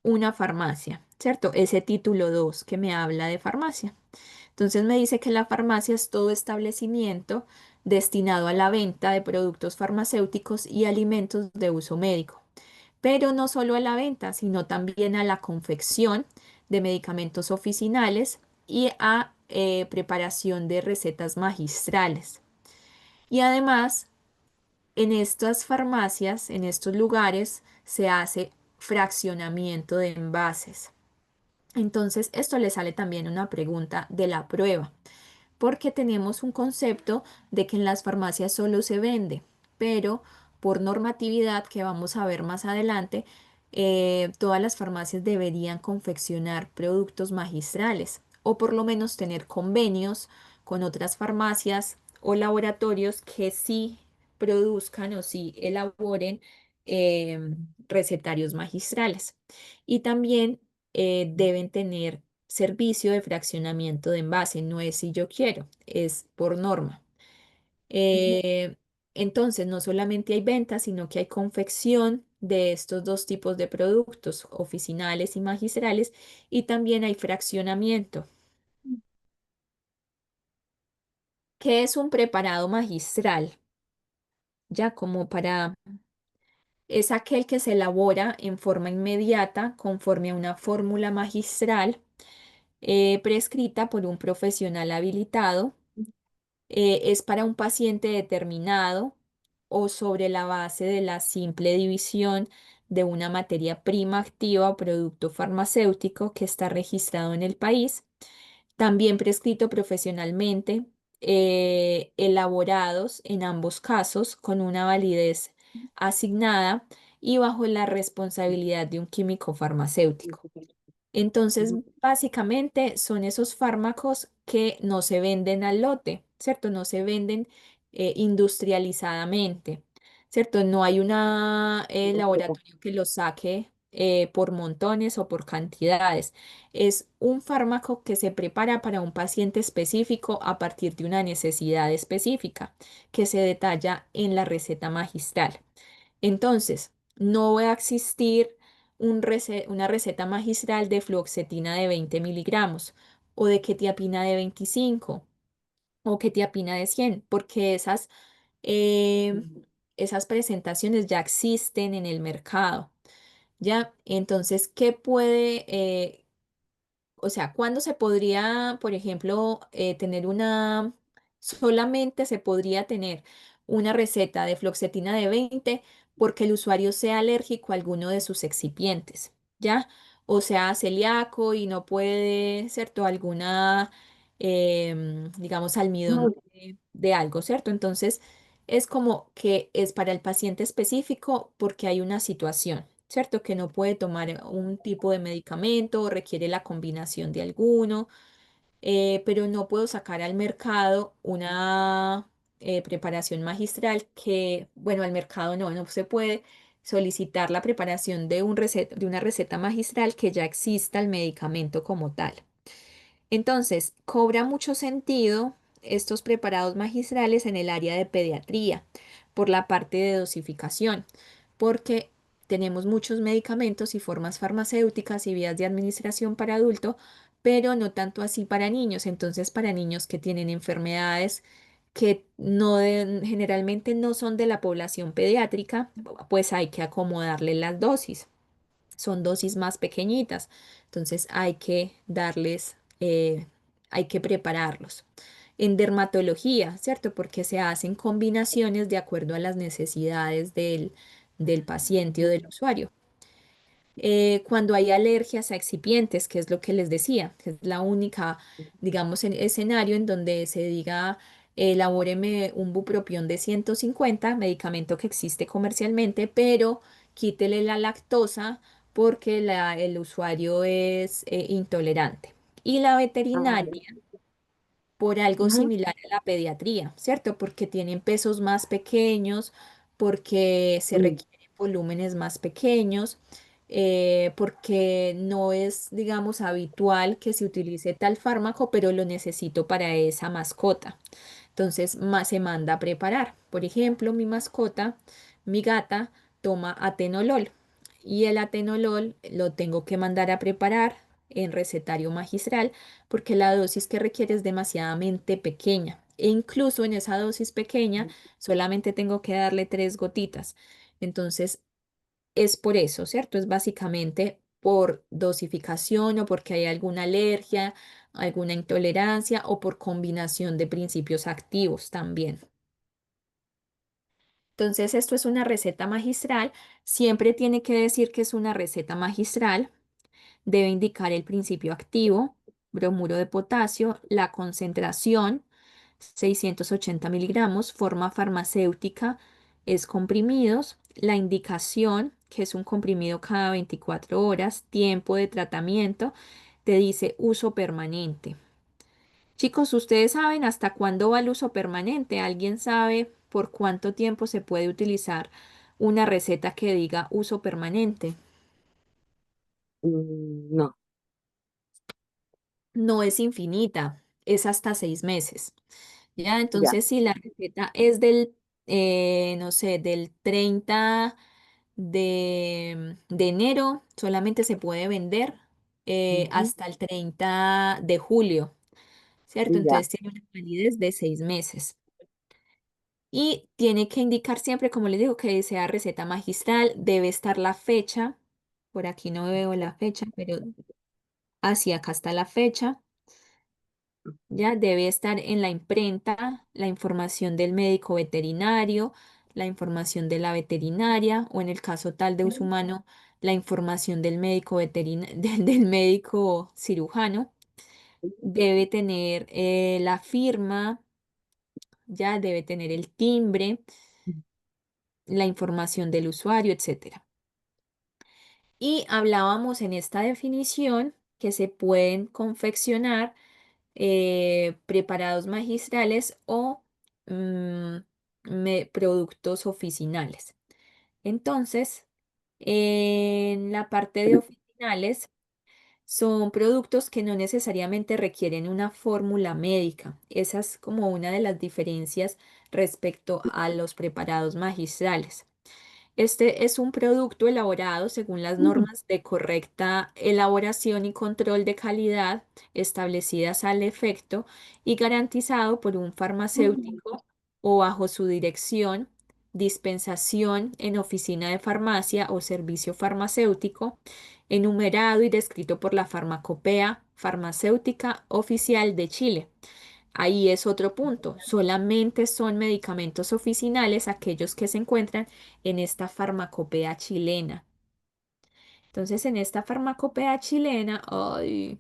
una farmacia? ¿Cierto? Ese título 2 que me habla de farmacia. Entonces me dice que la farmacia es todo establecimiento destinado a la venta de productos farmacéuticos y alimentos de uso médico, pero no solo a la venta, sino también a la confección de medicamentos oficinales y a preparación de recetas magistrales. Y además en estas farmacias, en estos lugares, se hace fraccionamiento de envases. Entonces, esto le sale también una pregunta de la prueba, porque tenemos un concepto de que en las farmacias solo se vende, pero por normatividad que vamos a ver más adelante, todas las farmacias deberían confeccionar productos magistrales o por lo menos tener convenios con otras farmacias o laboratorios que sí produzcan o sí elaboren recetarios magistrales. Y también deben tener servicio de fraccionamiento de envase, no es si yo quiero, es por norma. ujú. Eh, entonces, no solamente hay venta, sino que hay confección de estos dos tipos de productos, oficinales y magistrales, y también hay fraccionamiento. ¿Qué es un preparado magistral? Ya como para, es aquel que se elabora en forma inmediata conforme a una fórmula magistral prescrita por un profesional habilitado, es para un paciente determinado o sobre la base de la simple división de una materia prima activa o producto farmacéutico que está registrado en el país, también prescrito profesionalmente elaborados en ambos casos con una validez asignada y bajo la responsabilidad de un químico farmacéutico. Entonces, básicamente son esos fármacos que no se venden al lote, ¿cierto? No se venden industrializadamente, ¿cierto? No hay una laboratorio que los saque por montones o por cantidades. Es un fármaco que se prepara para un paciente específico a partir de una necesidad específica que se detalla en la receta magistral. Entonces, no va a existir una receta magistral de fluoxetina de 20 miligramos o de quetiapina de 25 o quetiapina de 100, porque eh, esas presentaciones ya existen en el mercado. ¿Ya? Entonces, ¿qué puede, o sea, cuándo se podría, por ejemplo, solamente se podría tener una receta de fluoxetina de 20 porque el usuario sea alérgico a alguno de sus excipientes, ¿ya? O sea, celíaco y no puede, ¿cierto? Digamos, almidón de algo, ¿cierto? Entonces, es como que es para el paciente específico porque hay una situación. ¿Cierto? Que no puede tomar un tipo de medicamento o requiere la combinación de alguno, pero no puedo sacar al mercado una preparación magistral que, bueno, al mercado no se puede solicitar la preparación de una receta magistral que ya exista el medicamento como tal. Entonces, cobra mucho sentido estos preparados magistrales en el área de pediatría por la parte de dosificación, porque tenemos muchos medicamentos y formas farmacéuticas y vías de administración para adulto, pero no tanto así para niños. Entonces, para niños que tienen enfermedades que generalmente no son de la población pediátrica, pues hay que acomodarle las dosis. Son dosis más pequeñitas, entonces hay que prepararlos. En dermatología, ¿cierto? Porque se hacen combinaciones de acuerdo a las necesidades del paciente o del usuario. Cuando hay alergias a excipientes, que es lo que les decía, que es la única, digamos, escenario en donde se diga, elabóreme un bupropión de 150, medicamento que existe comercialmente, pero quítele la lactosa porque el usuario es intolerante. Y la veterinaria por algo Ujú. similar a la pediatría, ¿cierto? Porque tienen pesos más pequeños, porque se requieren volúmenes más pequeños, porque no es, digamos, habitual que se utilice tal fármaco, pero lo necesito para esa mascota. Entonces, más se manda a preparar. Por ejemplo, mi mascota, mi gata, toma atenolol y el atenolol lo tengo que mandar a preparar en recetario magistral porque la dosis que requiere es demasiadamente pequeña. E incluso en esa dosis pequeña solamente tengo que darle 3 gotitas. Entonces, es por eso, ¿cierto? Es básicamente por dosificación o porque hay alguna alergia, alguna intolerancia o por combinación de principios activos también. Entonces, esto es una receta magistral. Siempre tiene que decir que es una receta magistral. Debe indicar el principio activo, bromuro de potasio, la concentración, 680 miligramos, forma farmacéutica, es comprimidos, la indicación, que es un comprimido cada 24 horas, tiempo de tratamiento, te dice uso permanente. Chicos, ¿ustedes saben hasta cuándo va el uso permanente? ¿Alguien sabe por cuánto tiempo se puede utilizar una receta que diga uso permanente? No, No es infinita, es hasta 6 meses. ¿Ya? ya. Entonces, si la receta es no sé, del 30 de enero, solamente se puede vender Ujú. hasta el 30 de julio, ¿cierto? Ya. Entonces, tiene una validez de 6 meses. Y tiene que indicar siempre, como les digo, que sea receta magistral, debe estar la fecha. Por aquí no veo la fecha, pero así acá está la fecha. Ya debe estar en la imprenta la información del médico veterinario, la información de la veterinaria o en el caso tal de uso humano, la información del médico del médico cirujano. Debe tener la firma. ya debe tener el timbre, la información del usuario, etcétera. Y hablábamos en esta definición que se pueden confeccionar preparados magistrales o mm, productos oficinales. Entonces, en la parte de oficinales, son productos que no necesariamente requieren una fórmula médica. Esa es como una de las diferencias respecto a los preparados magistrales. Este es un producto elaborado según las normas de correcta elaboración y control de calidad establecidas al efecto y garantizado por un farmacéutico o bajo su dirección, dispensación en oficina de farmacia o servicio farmacéutico, enumerado y descrito por la Farmacopea Farmacéutica Oficial de Chile. Ahí es otro punto. Solamente son medicamentos oficinales aquellos que se encuentran en esta farmacopea chilena. Entonces, en esta farmacopea chilena, ay,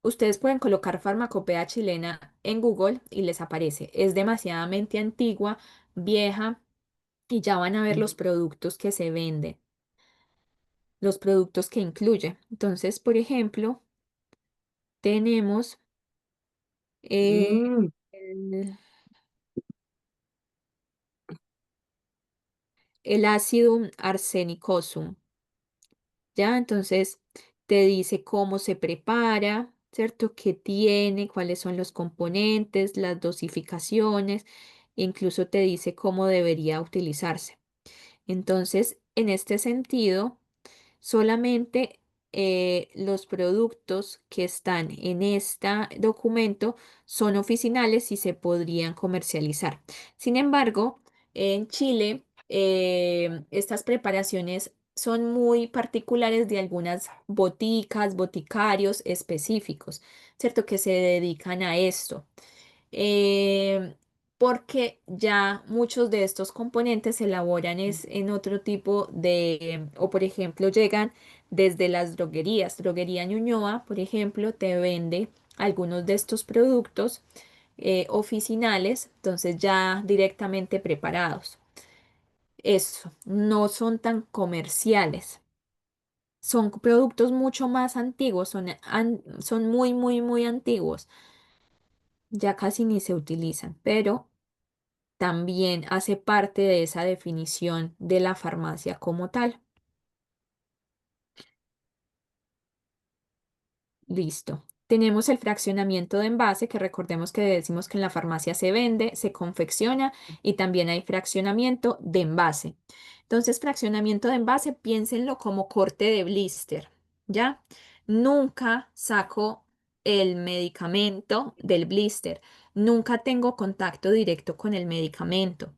ustedes pueden colocar farmacopea chilena en Google y les aparece. Es demasiadamente antigua, vieja, y ya van a ver los productos que se venden, los productos que incluye. Entonces, por ejemplo, tenemos Mm, el el Acidum arsenicosum. ¿Ya? Entonces te dice cómo se prepara, ¿cierto? ¿Qué tiene? ¿Cuáles son los componentes? Las dosificaciones. E incluso te dice cómo debería utilizarse. Entonces, en este sentido, solamente los productos que están en este documento son oficinales y se podrían comercializar. Sin embargo, en Chile, estas preparaciones son muy particulares de algunas boticas, boticarios específicos, ¿cierto? Que se dedican a esto eh, porque ya muchos de estos componentes se elaboran es en otro tipo de, o por ejemplo, llegan desde las droguerías. Droguería Ñuñoa, por ejemplo, te vende algunos de estos productos oficinales, entonces ya directamente preparados. Eso, no son tan comerciales. Son productos mucho más antiguos, son muy, muy, muy antiguos. Ya casi ni se utilizan, pero también hace parte de esa definición de la farmacia como tal. Listo. Tenemos el fraccionamiento de envase, que recordemos que decimos que en la farmacia se vende, se confecciona y también hay fraccionamiento de envase. Entonces, fraccionamiento de envase, piénsenlo como corte de blister, ¿ya? Nunca saco el medicamento del blister, nunca tengo contacto directo con el medicamento.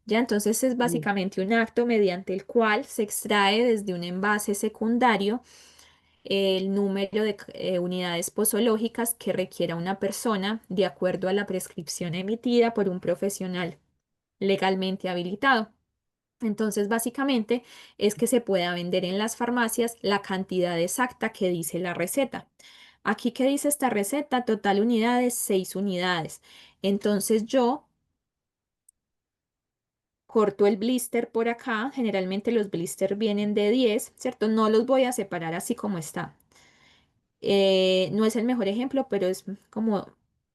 Ya, entonces es básicamente un acto mediante el cual se extrae desde un envase secundario el número de unidades posológicas que requiera una persona de acuerdo a la prescripción emitida por un profesional legalmente habilitado. Entonces, básicamente es que se pueda vender en las farmacias la cantidad exacta que dice la receta. Aquí, ¿qué dice esta receta? Total unidades, 6 unidades. Entonces yo corto el blister por acá. Generalmente los blisters vienen de 10, ¿cierto? No los voy a separar así como está. No es el mejor ejemplo, pero es como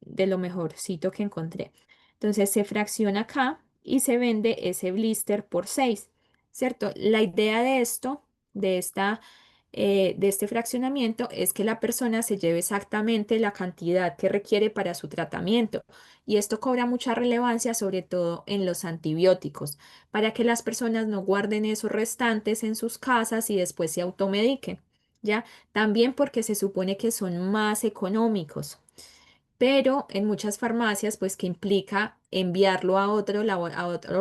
de lo mejorcito que encontré. Entonces se fracciona acá y se vende ese blister por 6, ¿cierto? La idea de esto, de este fraccionamiento, es que la persona se lleve exactamente la cantidad que requiere para su tratamiento. Y esto cobra mucha relevancia, sobre todo en los antibióticos, para que las personas no guarden esos restantes en sus casas y después se automediquen. ¿Ya? También porque se supone que son más económicos, pero en muchas farmacias, pues que implica enviarlo a a otro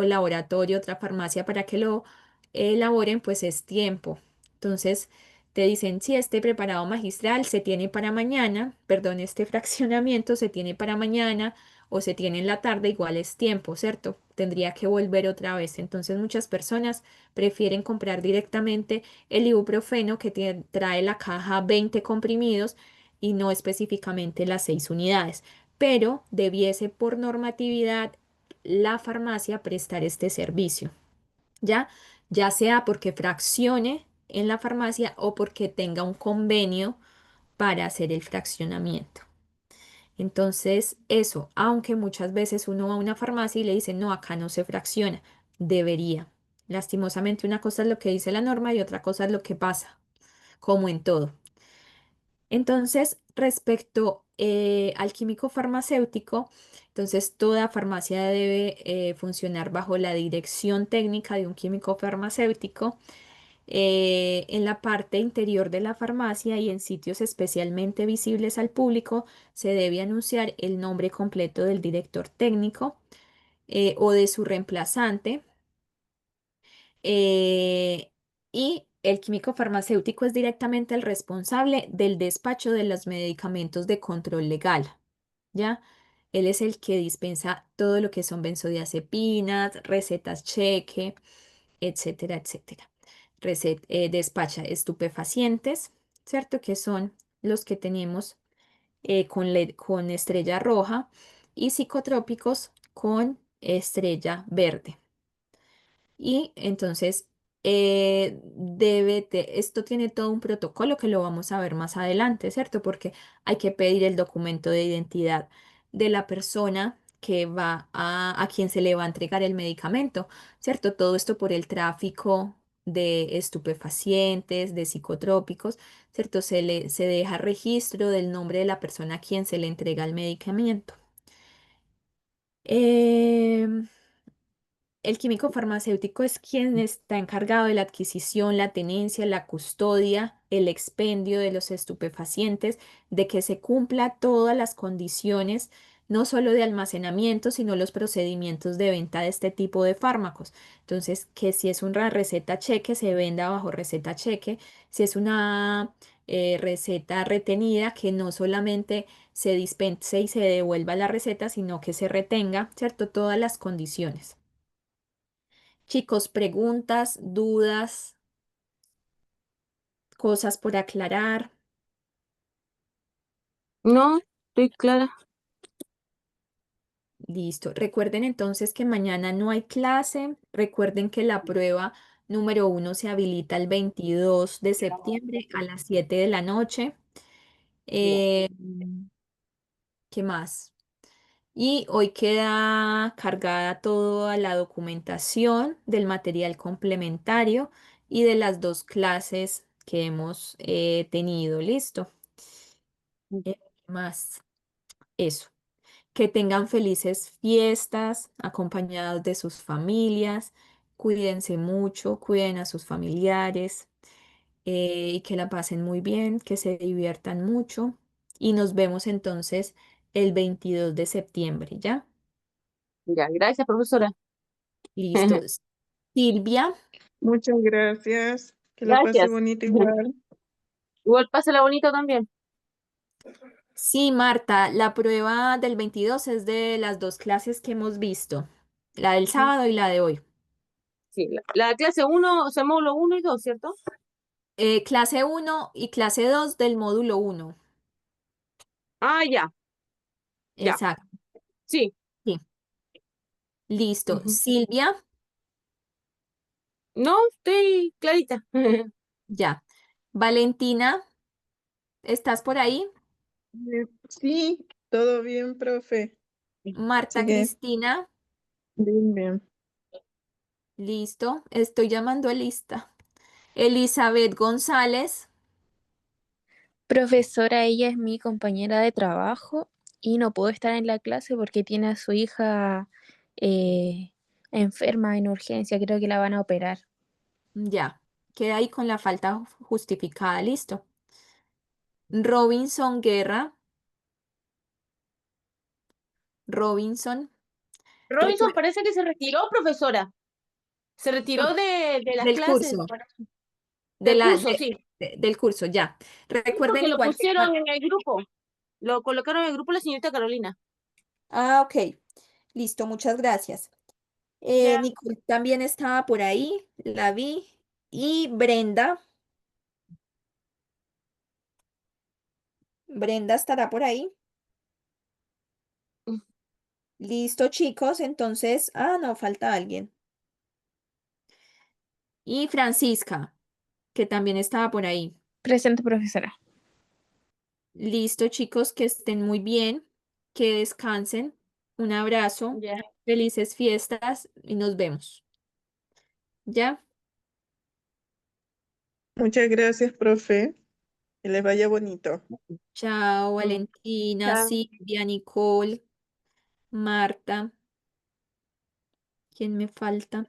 laboratorio, otra farmacia para que lo elaboren, pues es tiempo. Entonces, te dicen, si este preparado magistral se tiene para mañana, perdón, este fraccionamiento se tiene para mañana o se tiene en la tarde, igual es tiempo, ¿cierto? Tendría que volver otra vez. Entonces, muchas personas prefieren comprar directamente el ibuprofeno que trae la caja 20 comprimidos y no específicamente las 6 unidades. pero debiese por normatividad la farmacia prestar este servicio, ¿ya? Ya sea porque fraccione en la farmacia o porque tenga un convenio para hacer el fraccionamiento. Entonces, eso, aunque muchas veces uno va a una farmacia y le dice, no, acá no se fracciona, debería. Lastimosamente, una cosa es lo que dice la norma y otra cosa es lo que pasa, como en todo. Entonces, respecto al químico farmacéutico, entonces toda farmacia debe funcionar bajo la dirección técnica de un químico farmacéutico. En la parte interior de la farmacia y en sitios especialmente visibles al público se debe anunciar el nombre completo del director técnico o de su reemplazante. eh, y el químico farmacéutico es directamente el responsable del despacho de los medicamentos de control legal, ¿ya? Él es el que dispensa todo lo que son benzodiazepinas, recetas cheque, etcétera, etcétera. Despacha estupefacientes, ¿cierto? Que son los que tenemos con estrella roja y psicotrópicos con estrella verde. Y entonces, esto tiene todo un protocolo que lo vamos a ver más adelante, ¿cierto? Porque hay que pedir el documento de identidad de la persona que va a quien se le va a entregar el medicamento, ¿cierto? Todo esto por el tráfico de estupefacientes, de psicotrópicos, ¿cierto? Se deja registro del nombre de la persona a quien se le entrega el medicamento. Em, el químico farmacéutico es quien está encargado de la adquisición, la tenencia, la custodia, el expendio de los estupefacientes, de que se cumpla todas las condiciones, no solo de almacenamiento, sino los procedimientos de venta de este tipo de fármacos. Entonces, que si es una receta cheque, se venda bajo receta cheque. Si es una receta retenida, que no solamente se dispense y se devuelva la receta, sino que se retenga, ¿cierto? Todas las condiciones. Chicos, preguntas, dudas, cosas por aclarar. No, estoy clara. Listo. Recuerden entonces que mañana no hay clase. Recuerden que la prueba número 1 se habilita el 22 de septiembre a las 7 de la noche. Eh, ¿Qué más? Y hoy queda cargada toda la documentación del material complementario y de las dos clases que hemos tenido. Listo. ¿Qué más? Eso. Que tengan felices fiestas acompañados de sus familias. Cuídense mucho, cuiden a sus familiares y que la pasen muy bien, que se diviertan mucho. Y nos vemos entonces el 22 de septiembre, ¿ya? Ya, gracias, profesora. Listo. Silvia, Muchas gracias. Que la pase Gracias. bonito igual. Igual pásala bonito también. sí, Marta, la prueba del 22 es de las dos clases que hemos visto, la del sábado y la de hoy. Sí, la clase uno, o sea, módulo 1 y 2, ¿cierto? Clase uno y clase 2 del módulo uno. Ah, ya, ya. Exacto. Sí. Sí. Listo. Ujú. Silvia, No, estoy clarita. ya. Valentina, ¿estás por ahí? Sí, todo bien, profe. Marta Sigue Cristina, bien, bien. listo. Estoy llamando a lista. Elizabeth González, Profesora, ella es mi compañera de trabajo y no pudo estar en la clase porque tiene a su hija eh, enferma en urgencia, creo que la van a operar. ya. Queda ahí con la falta justificada, listo. Robinson Guerra, Robinson, Robinson recuer- parece que se retiró, profesora. Se retiró de las del clases, curso, de del la, curso, sí. del curso, ya. Sí, Recuerden porque lo igual que... pusieron en el grupo. Lo colocaron en el grupo la señorita Carolina. Ah, ok. Listo, muchas gracias. Ya. Nicole también estaba por ahí, la vi. Y Brenda, Brenda estará por ahí. Listo, chicos, entonces, no, falta alguien. Y Francisca, que también estaba por ahí. Presente, profesora. Listo, chicos, que estén muy bien, que descansen. Un abrazo, Ya. felices fiestas y nos vemos. ¿Ya? Muchas gracias, profe. Que les vaya bonito. Chao, Mm. Valentina, Chao. Silvia, Nicole, Marta. ¿Quién me falta?